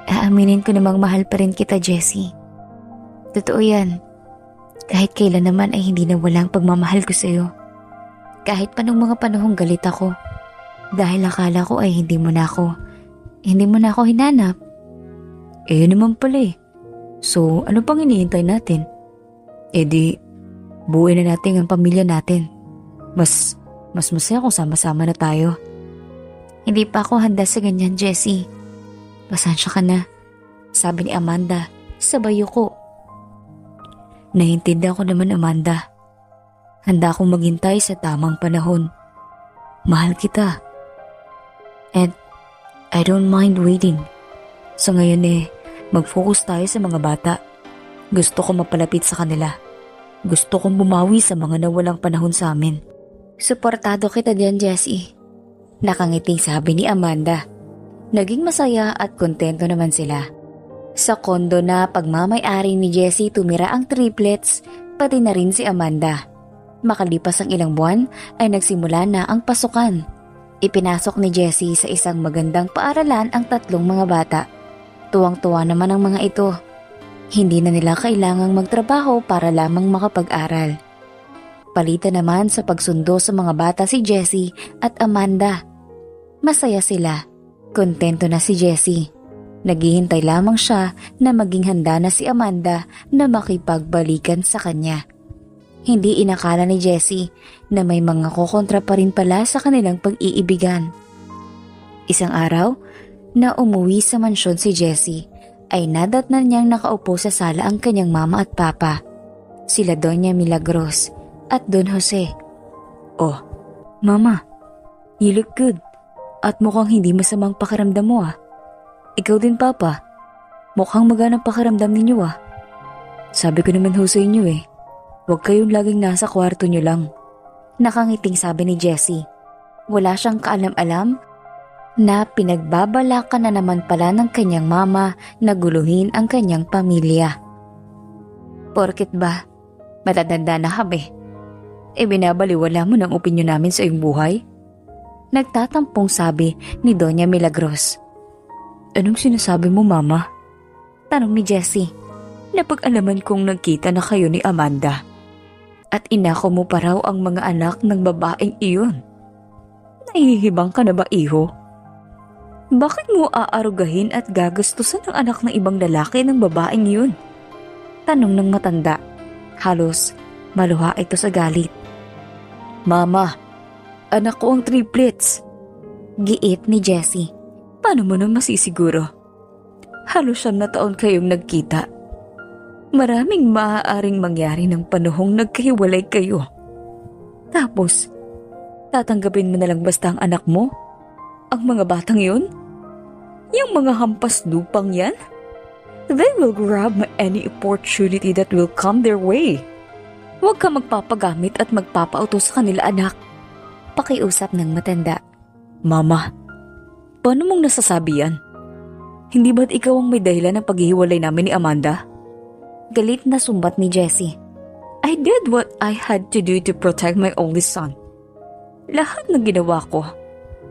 Aaminin ko namang mahal pa rin kita, Jessie. Totoo yan. Kahit kailan naman ay hindi na walang pagmamahal ko sa'yo. Kahit pa nung mga panahong galit ako. Dahil akala ko ay hindi mo na ako hinanap. Yun naman pala So, ano pang hinihintay natin? Di, buuin na natin ang pamilya natin. Mas masaya kung sama-sama na tayo. Hindi pa ako handa sa ganyan, Jessie. Pasensya ka na, sabi ni Amanda, sabay yuko. Naiintindihan ko naman, Amanda. Handa akong maghintay sa tamang panahon. Mahal kita. And I don't mind waiting. Sa ngayon mag-focus tayo sa mga bata. Gusto ko mapalapit sa kanila. Gusto kong bumawi sa mga nawalang panahon sa amin. Suportado kita diyan, Jessie. Nakangiti sabi ni Amanda. Naging masaya at kontento naman sila. Sa kondo na pagmamay-ari ni Jessie tumira ang triplets, pati na rin si Amanda. Makalipas ang ilang buwan ay nagsimula na ang pasukan. Ipinasok ni Jessie sa isang magandang paaralan ang tatlong mga bata. Tuwang-tuwa naman ang mga ito. Hindi na nila kailangang magtrabaho para lamang makapag-aral. Palitan naman sa pagsundo sa mga bata si Jessie at Amanda. Masaya sila. Kontento na si Jessie. Naghihintay lamang siya na maging handa na si Amanda na makipagbalikan sa kanya. Hindi inakala ni Jessie na may mga kokontra pa rin pala sa kanilang pag-iibigan. Isang araw, na umuwi sa mansyon si Jessie, ay nadatnan niyang nakaupo sa sala ang kanyang mama at papa, sila Doña Milagros at Don Jose. Oh, Mama, you look good at mukhang hindi masamang pakiramdam mo Ikaw din, Papa. Mukhang maganang pakiramdam ninyo Sabi ko naman sa inyo huwag kayong laging nasa kwarto nyo lang. Nakangiting sabi ni Jessie. Wala siyang kaalam-alam na pinagbabalakan na naman pala ng kanyang mama na guluhin ang kanyang pamilya. Porket ba? Matatanda na kami. Binabaliwala mo ng opinyon namin sa iyong buhay? Nagtatampong sabi ni Doña Milagros. Anong sinasabi mo, Mama? Tanong ni Jessie. Napag-alaman kong nagkita na kayo ni Amanda. At inako mo pa raw ang mga anak ng babaeng iyon. Nahihibang ka na ba, iho? Bakit mo aarugahin at gagastusan ang anak ng ibang lalaki ng babaeng iyon? Tanong ng matanda. Halos maluha ito sa galit. Mama, anak ko ang triplets. Giit ni Jessie. Paano mo nang masisiguro? Halos 9 na taon kayong nagkita. Maraming maaaring mangyari ng panahong nagkahiwalay kayo. Tapos, tatanggapin mo na lang basta ang anak mo? Ang mga batang yun? Yung mga hampas lupang yan? They will grab any opportunity that will come their way. Huwag ka magpapagamit at magpapautos sa kanila, anak. Pakiusap ng matanda. Mama, paano mong nasasabi yan? Hindi ba't ikaw ang may dahilan ng paghihiwalay namin ni Amanda? Galit na sumbat ni Jessie. I did what I had to do to protect my only son. Lahat ng ginawa ko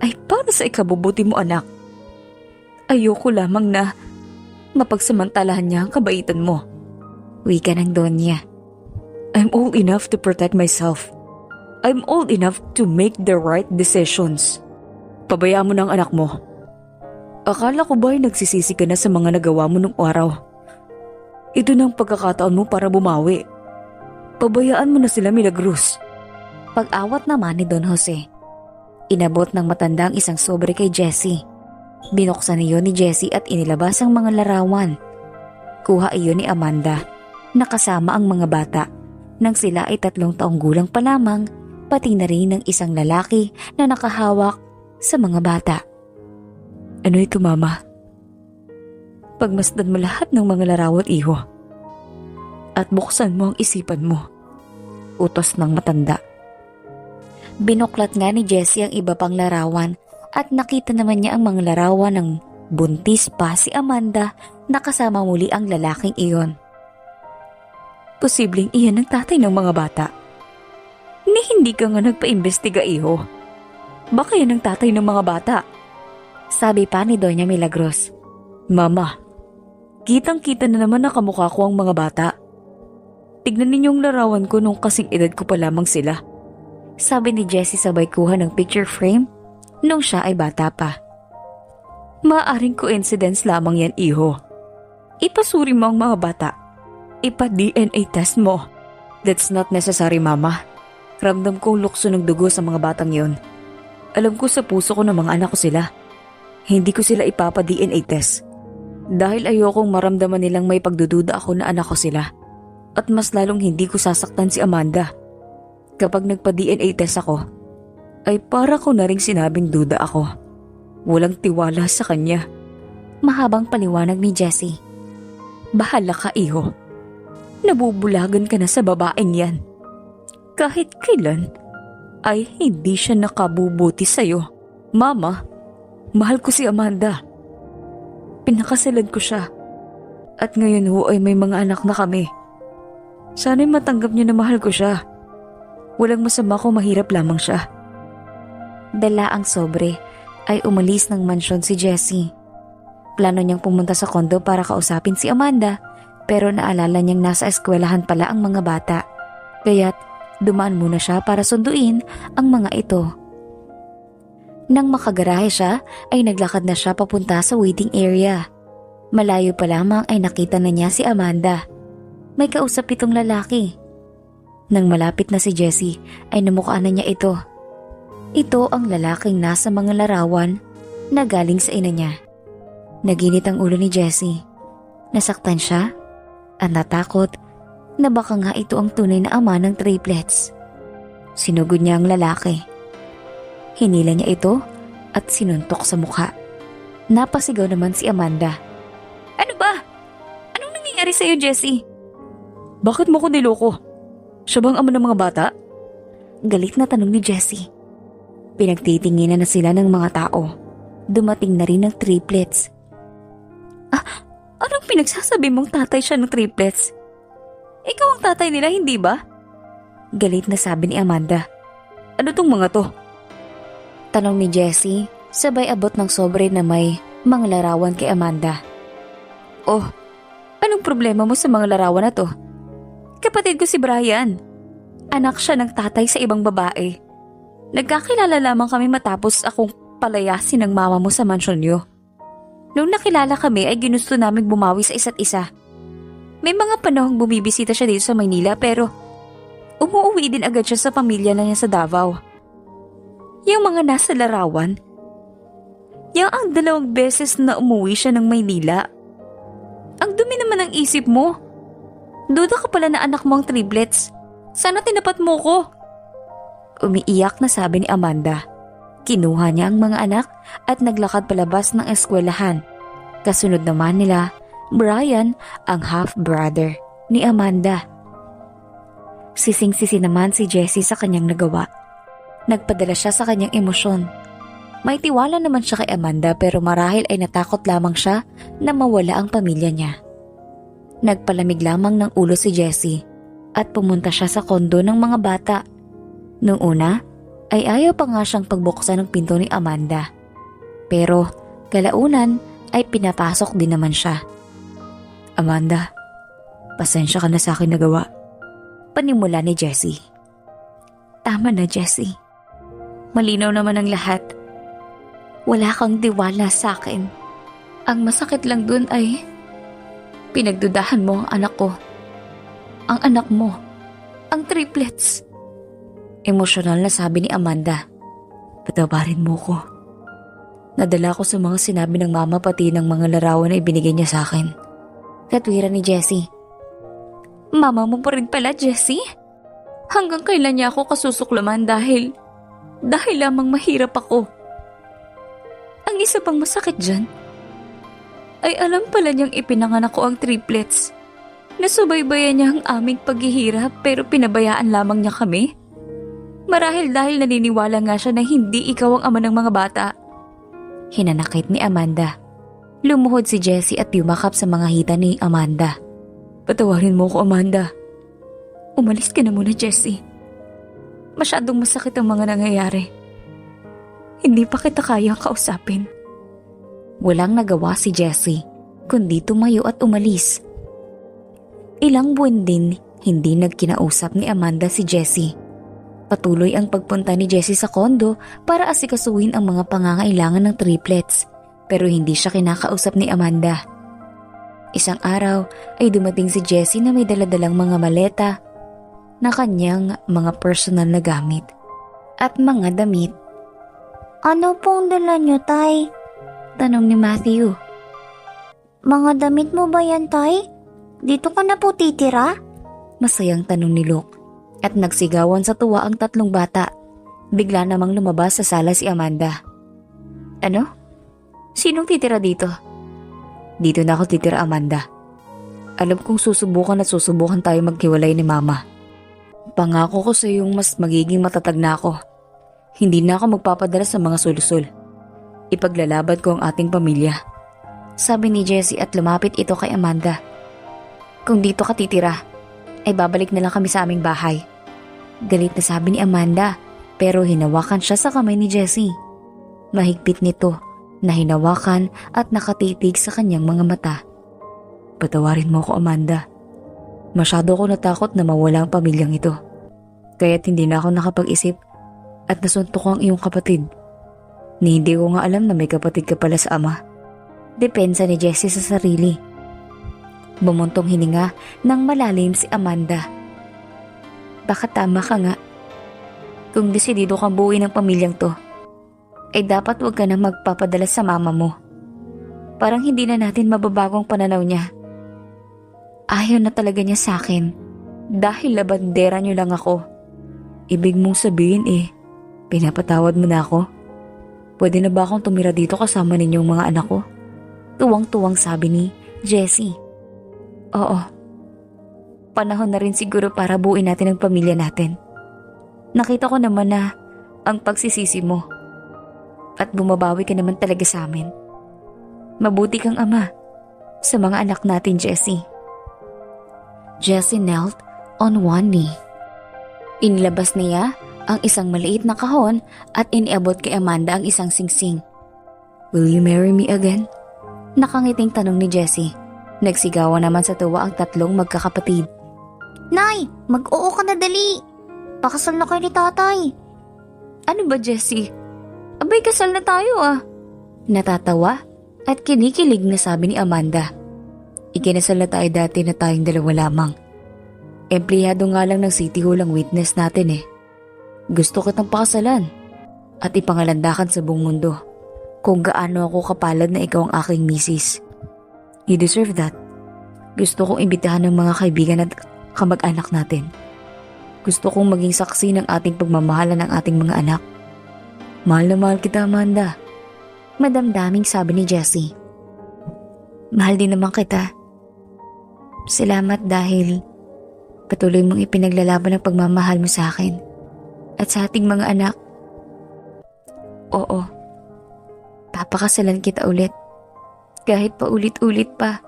ay para sa ikabubuti mo, anak. Ayoko lamang na mapagsamantalahan niya ang kabaitan mo. Wika ng Donya. I'm old enough to protect myself. I'm old enough to make the right decisions. Pabayaan mo na ang anak mo. Akala ko ba ay nagsisisi ka na sa mga nagawa mo nung araw? Ito na ang pagkakataon mo para bumawi. Pabayaan mo na sila, Milagros. Pag-awat naman ni Don Jose. Inabot ng matanda ang isang sobre kay Jessie. Binuksan iyon ni Jessie at inilabas ang mga larawan. Kuha iyon ni Amanda, nakasama ang mga bata. Nang sila ay 3 taong gulang pa lamang, pati na rin ng isang lalaki na nakahawak sa mga bata. Ano ito, Mama? Pagmasdan mo lahat ng mga larawan, iho. At buksan mo ang isipan mo. Utos ng matanda. Binuklat nga ni Jessie ang iba pang larawan at nakita naman niya ang mga larawan ng buntis pa si Amanda na kasama muli ang lalaking iyon. Posibleng iyan ang tatay ng mga bata. Ni hindi ka nga nagpa-imbestiga, iho. Baka yan ang tatay ng mga bata. Sabi pa ni Doña Milagros. Mama, kitang-kita na naman na kamukha ko ang mga bata. Tignan ninyong larawan ko nung kasing edad ko pa lamang sila. Sabi ni Jessie sabay kuha ng picture frame nung siya ay bata pa. Maaaring coincidence lamang yan, iho. Ipasuri mo ang mga bata. Ipa-DNA test mo. That's not necessary, Mama. Ramdam kong lukso ng dugo sa mga batang yon. Alam ko sa puso ko na mga anak ko sila. Hindi ko sila ipapa-DNA test. Dahil ayokong maramdaman nilang may pagdududa ako na anak ko sila. At mas lalong hindi ko sasaktan si Amanda. Kapag nagpa-DNA test ako, ay para ko na ring sinabing duda ako. Walang tiwala sa kanya. Mahabang paliwanag ni Jessie. Bahala ka, iho. Nabubulagan ka na sa babaeng yan. Kahit kailan, ay hindi siya nakabubuti sa'yo. Mama, mahal ko si Amanda. Pinakasalan ko siya. At ngayon ho ay may mga anak na kami. Sana'y matanggap niyo na mahal ko siya. Walang masama kung mahirap lamang siya. Dala ang sobre ay umalis ng mansyon si Jessie. Plano niyang pumunta sa kondo para kausapin si Amanda, pero naalala niyang nasa eskwelahan pala ang mga bata. Kaya't dumaan muna siya para sunduin ang mga ito. Nang makagarahe siya, ay naglakad na siya papunta sa waiting area. Malayo pa lamang ay nakita na niya si Amanda. May kausap itong lalaki. Nang malapit na si Jessie, ay namukhaan na niya ito. Ito ang lalaking nasa mga larawan na galing sa ina niya. Naginit ang ulo ni Jessie. Nasaktan siya at natakot na baka nga ito ang tunay na ama ng triplets. Sinugod niya ang lalaki. Hinila niya ito at sinuntok sa mukha. Napasigaw naman si Amanda. Ano ba? Anong nangyayari sa'yo, Jessie? Bakit mo ko niloko? Siya bang ama ng mga bata? Galit na tanong ni Jessie. Pinagtitinginan na sila ng mga tao. Dumating na rin ang triplets. Anong pinagsasabi mong tatay siya ng triplets? Ikaw ang tatay nila, hindi ba? Galit na sabi ni Amanda. Ano tong mga to? Tanong ni Jessie, sabay abot ng sobre na may mga larawan kay Amanda. Oh, anong problema mo sa mga larawan na to? Kapatid ko si Brian. Anak siya ng tatay sa ibang babae. Nagkakilala lamang kami matapos akong palayasin ng mama mo sa mansyon niyo. Nung nakilala kami ay ginusto naming bumawi sa isa't isa. May mga panahong bumibisita siya dito sa Maynila pero umuwi din agad siya sa pamilya na niya sa Davao. Yung mga nasa larawan, Yang ang 2 beses na umuwi siya ng Maynila. Ang dumi naman ng isip mo. Duda ka pala na anak mo ang triplets. Sana tinapat mo ko. Umiiyak na sabi ni Amanda. Kinuha niya ang mga anak at naglakad palabas ng eskwelahan. Kasunod naman nila, Brian, ang half-brother ni Amanda. Sising-sisi naman si Jessie sa kanyang nagawa. Nagpadala siya sa kanyang emosyon. May tiwala naman siya kay Amanda pero marahil ay natakot lamang siya na mawala ang pamilya niya. Nagpalamig lamang ng ulo si Jessie at pumunta siya sa kondo ng mga bata. Noong una, ay ayaw pa nga siyang pagbuksan ng pinto ni Amanda. Pero kalaunan ay pinapasok din naman siya. Amanda, pasensya ka na sa akin nagawa. Panimula ni Jessie. Tama na, Jessie. Malinaw naman ang lahat. Wala kang tiwala sa akin. Ang masakit lang dun ay pinagdudahan mo ang anak ko. Ang anak mo. Ang triplets. Emosyonal na sabi ni Amanda. Patawarin mo ko. Nadala ko sa mga sinabi ng mama pati ng mga larawan na ibinigay niya sa akin. Katwiran ni Jessie. Mama mo pa rin pala, Jessie? Hanggang kailan niya ako kasusuklaman dahil lamang mahirap ako. Ang isa pang masakit dyan, ay alam pala niyang ipinanganak ko ang triplets. Nasubaybayan niya ang aming paghihirap pero pinabayaan lamang niya kami. Marahil dahil naniniwala nga siya na hindi ikaw ang ama ng mga bata. Hinanakit ni Amanda. Lumuhod si Jessie at yumakap sa mga hita ni Amanda. Patawarin mo ko, Amanda. Umalis ka na muna, Jessie. Masyadong masakit ang mga nangyayari. Hindi pa kita kayang kausapin. Walang nagawa si Jessie, kundi tumayo at umalis. Ilang buwan din, hindi nagkinausap ni Amanda si Jessie. Patuloy ang pagpunta ni Jessie sa kondo para asikasuhin ang mga pangangailangan ng triplets, pero hindi siya kinakausap ni Amanda. Isang araw ay dumating si Jessie na may daladalang mga maleta na kanyang mga personal na gamit at mga damit. Ano pong dala niyo, Tay? Tanong ni Matthew. Mga damit mo ba yan, Tay? Dito ka na po titira? Masayang tanong ni Luke. At nagsigawan sa tuwa ang 3 bata. Bigla namang lumabas sa sala si Amanda. Ano? Sinong titira dito? Dito na ako titira, Amanda. Alam kong susubukan tayo maghiwalay ni Mama. Pangako ko sa iyong mas magiging matatag na ako. Hindi na ako magpapadala sa mga sulusol. Ipaglalaban ko ang ating pamilya. Sabi ni Jessie at lumapit ito kay Amanda. Kung dito ka titira, ay babalik na lang kami sa aming bahay. Galit na sabi ni Amanda, pero hinawakan siya sa kamay ni Jessie. Mahigpit nito na hinawakan at nakatitig sa kanyang mga mata. Patawarin mo ko, Amanda. Masyado ko natakot na mawala ang pamilyang ito. Kaya't hindi na ako nakapag-isip at nasuntok ko ang iyong kapatid. Ni hindi ko nga alam na may kapatid ka pala sa ama. Depensa ni Jessie sa sarili. Bumuntong hininga ng malalim si Amanda. Baka tama ka nga. Kung desidido kang buuin ang pamilyang to, ay dapat wag ka na magpapadala sa mama mo. Parang hindi na natin mababagong pananaw niya. Ayaw na talaga niya sa akin dahil labandera niyo lang ako. Ibig mong sabihin pinapatawad mo na ako? Pwede na ba akong tumira dito kasama ninyong mga anak ko? Tuwang-tuwang sabi ni Jessie. Oo. Panahon na rin siguro para buuin natin ang pamilya natin. Nakita ko naman na ang pagsisisi mo. At bumabawi ka naman talaga sa amin. Mabuti kang ama sa mga anak natin, Jessie. Jessie knelt on one knee. Inilabas niya ang isang maliit na kahon at iniabot kay Amanda ang isang singsing. Will you marry me again? Nakangiting tanong ni Jessie. Nagsigawan naman sa tuwa ang 3 magkakapatid. Nay, mag-oo ka na dali. Pakasal na kayo ni tatay. Ano ba, Jessie? Abay, kasal na tayo ah. Natatawa at kinikilig na sabi ni Amanda. Ikinasal na tayo dati na tayong 2 lamang. Empleyado nga lang ng City Hall ang witness natin eh. Gusto kitang pakasalan at ipangalandakan sa buong mundo. kung gaano ako kapalad na ikaw ang aking misis. You deserve that. Gusto kong imbitahan ng mga kaibigan at kamag-anak natin. Gusto kong maging saksi ng ating pagmamahalan ng ating mga anak. Mahal na mahal kita, Amanda. Madamdaming sabi ni Jessie. Mahal din naman kita. Salamat dahil patuloy mong ipinaglalaban ang pagmamahal mo sa akin at sa ating mga anak. Oo, Papakasalan kita ulit. Kahit paulit-ulit pa.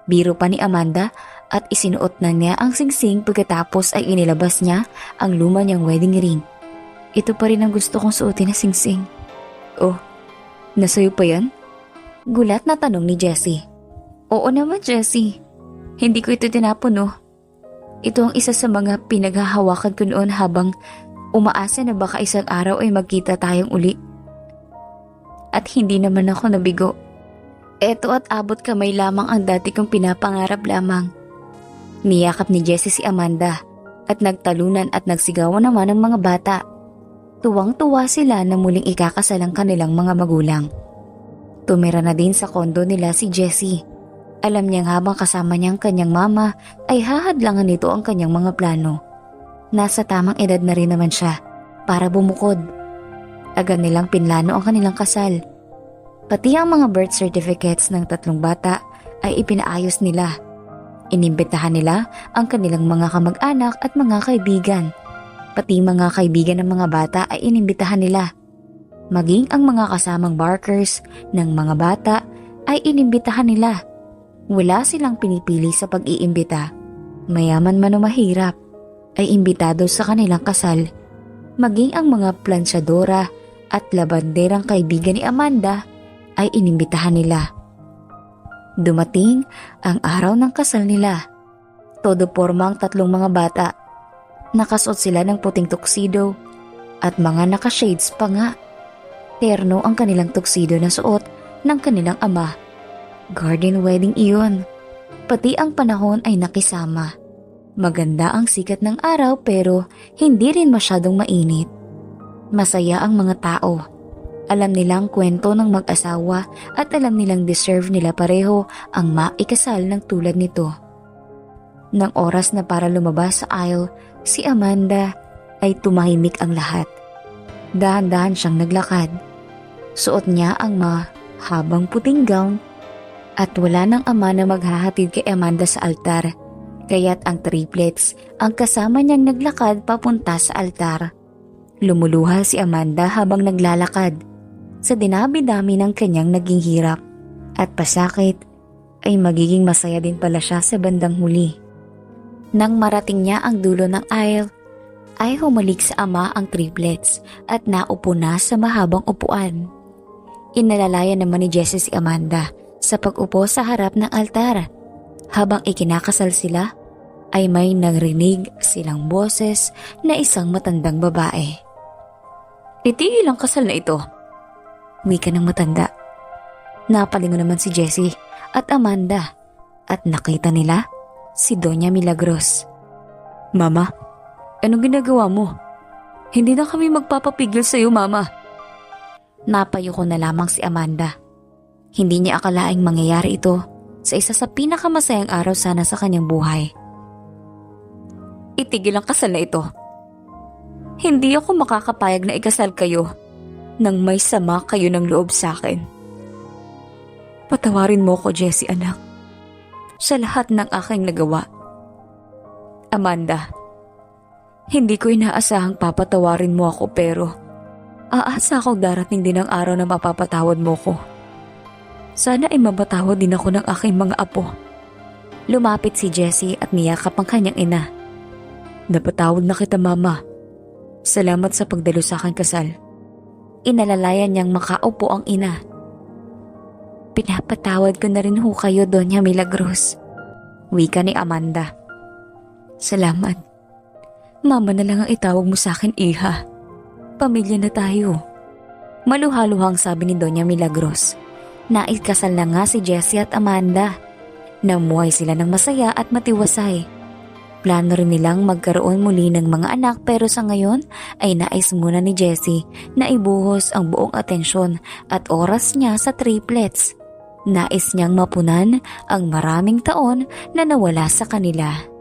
biro pa ni Amanda at isinuot na niya ang singsing pagkatapos ay inilabas niya ang luma niyang wedding ring. Ito pa rin ang gusto kong suotin na singsing. Oh, nasa'yo pa yan? Gulat na tanong ni Jessie. Oo naman, Jessie. Hindi ko ito tinapon, oh. Ito ang isa sa mga pinaghahawakan ko noon habang umaasa na baka isang araw ay magkita tayong uli. At hindi naman ako nabigo. Eto at abot kamay lamang ang dati kong pinapangarap lamang. Niyakap ni Jessie si Amanda at nagtalunan at nagsigawan naman ang mga bata. Tuwang-tuwa sila na muling ikakasal ang kanilang mga magulang. Tumira na din sa kondo nila si Jessie. Alam niyang habang kasama niya ang kanyang mama ay hahadlangan nito ang kanyang mga plano. Nasa tamang edad na rin naman siya para bumukod. Agad nilang pinlano ang kanilang kasal. Pati ang mga birth certificates ng 3 bata ay ipinaayos nila. Inimbitahan nila ang kanilang mga kamag-anak at mga kaibigan. Pati mga kaibigan ng mga bata ay inimbitahan nila. Maging ang mga kasamang barkers ng mga bata ay inimbitahan nila. Wala silang pinipili sa pag-iimbita. Mayaman man o mahirap, ay imbitado sa kanilang kasal. Maging ang mga plansyadora at labanderang kaibigan ni Amanda ay inimbitahan nila. Dumating ang araw ng kasal nila. Todo porma ang 3 mga bata. Nakasuot sila ng puting tuxedo at mga naka-shades pa nga. Terno ang kanilang tuxedo na suot ng kanilang ama. Garden wedding iyon. Pati ang panahon ay nakisama. Maganda ang sikat ng araw pero hindi rin masyadong mainit. Masaya ang mga tao. Alam nilang kwento ng mag-asawa at alam nilang deserve nila pareho ang maikasal ng tulad nito. Nang oras na para lumabas sa aisle, si Amanda ay tumahimik ang lahat. Dahan-dahan siyang naglakad. Suot niya ang mahabang puting gown at wala nang ama na maghahatid kay Amanda sa altar. Kaya't ang triplets ang kasama niyang naglakad papunta sa altar. Lumuluha si Amanda habang naglalakad. Sa dinabi-dami ng kanyang naging hirap at pasakit ay magiging masaya din pala siya sa bandang huli. Nang marating niya ang dulo ng aisle, ay humalik sa ama ang triplets at naupo na sa mahabang upuan. Inalalayan naman ni Jessie si Amanda sa pag-upo sa harap ng altar. Habang ikinakasal sila, ay may narinig silang boses na isang matandang babae. Itigil ang kasal na ito. Wika ng matanda. Napalingon naman si Jessie at Amanda at nakita nila si Doña Milagros. Mama, anong ginagawa mo? Hindi na kami magpapapigil sa iyo, Mama. Napayuko na lamang si Amanda. Hindi niya akalaing mangyayari ito sa isa sa pinakamasayang araw sana sa kanyang buhay. Itigil ang kasal na ito. Hindi ako makakapayag na ikasal kayo nang may sama kayo ng loob sa akin. Patawarin mo ko, Jessie anak, sa lahat ng aking nagawa. Amanda, hindi ko inaasahang papatawarin mo ako pero aasa akong darating din ang araw na mapapatawad mo ko. Sana ay mapatawad din ako ng aking mga apo. Lumapit si Jessie at niyakap ang kanyang ina. Napatawad na kita, Mama. Salamat sa pagdalo sa aking kasal. Inalalayan niyang makaupo ang ina. Pinapatawad ko na rin ho kayo, Doña Milagros. Wika ni Amanda. Salamat. Mama na lang ang itawag mo sa akin, iha. Pamilya na tayo. Maluhaluhang sabi ni Doña Milagros. Naikasal na nga si Jessie at Amanda. Namuhay sila ng masaya at matiwasay. Plano rin nilang magkaroon muli ng mga anak pero sa ngayon ay nais muna ni Jessie na ibuhos ang buong atensyon at oras niya sa triplets. Nais niyang mapunan ang maraming taon na nawala sa kanila.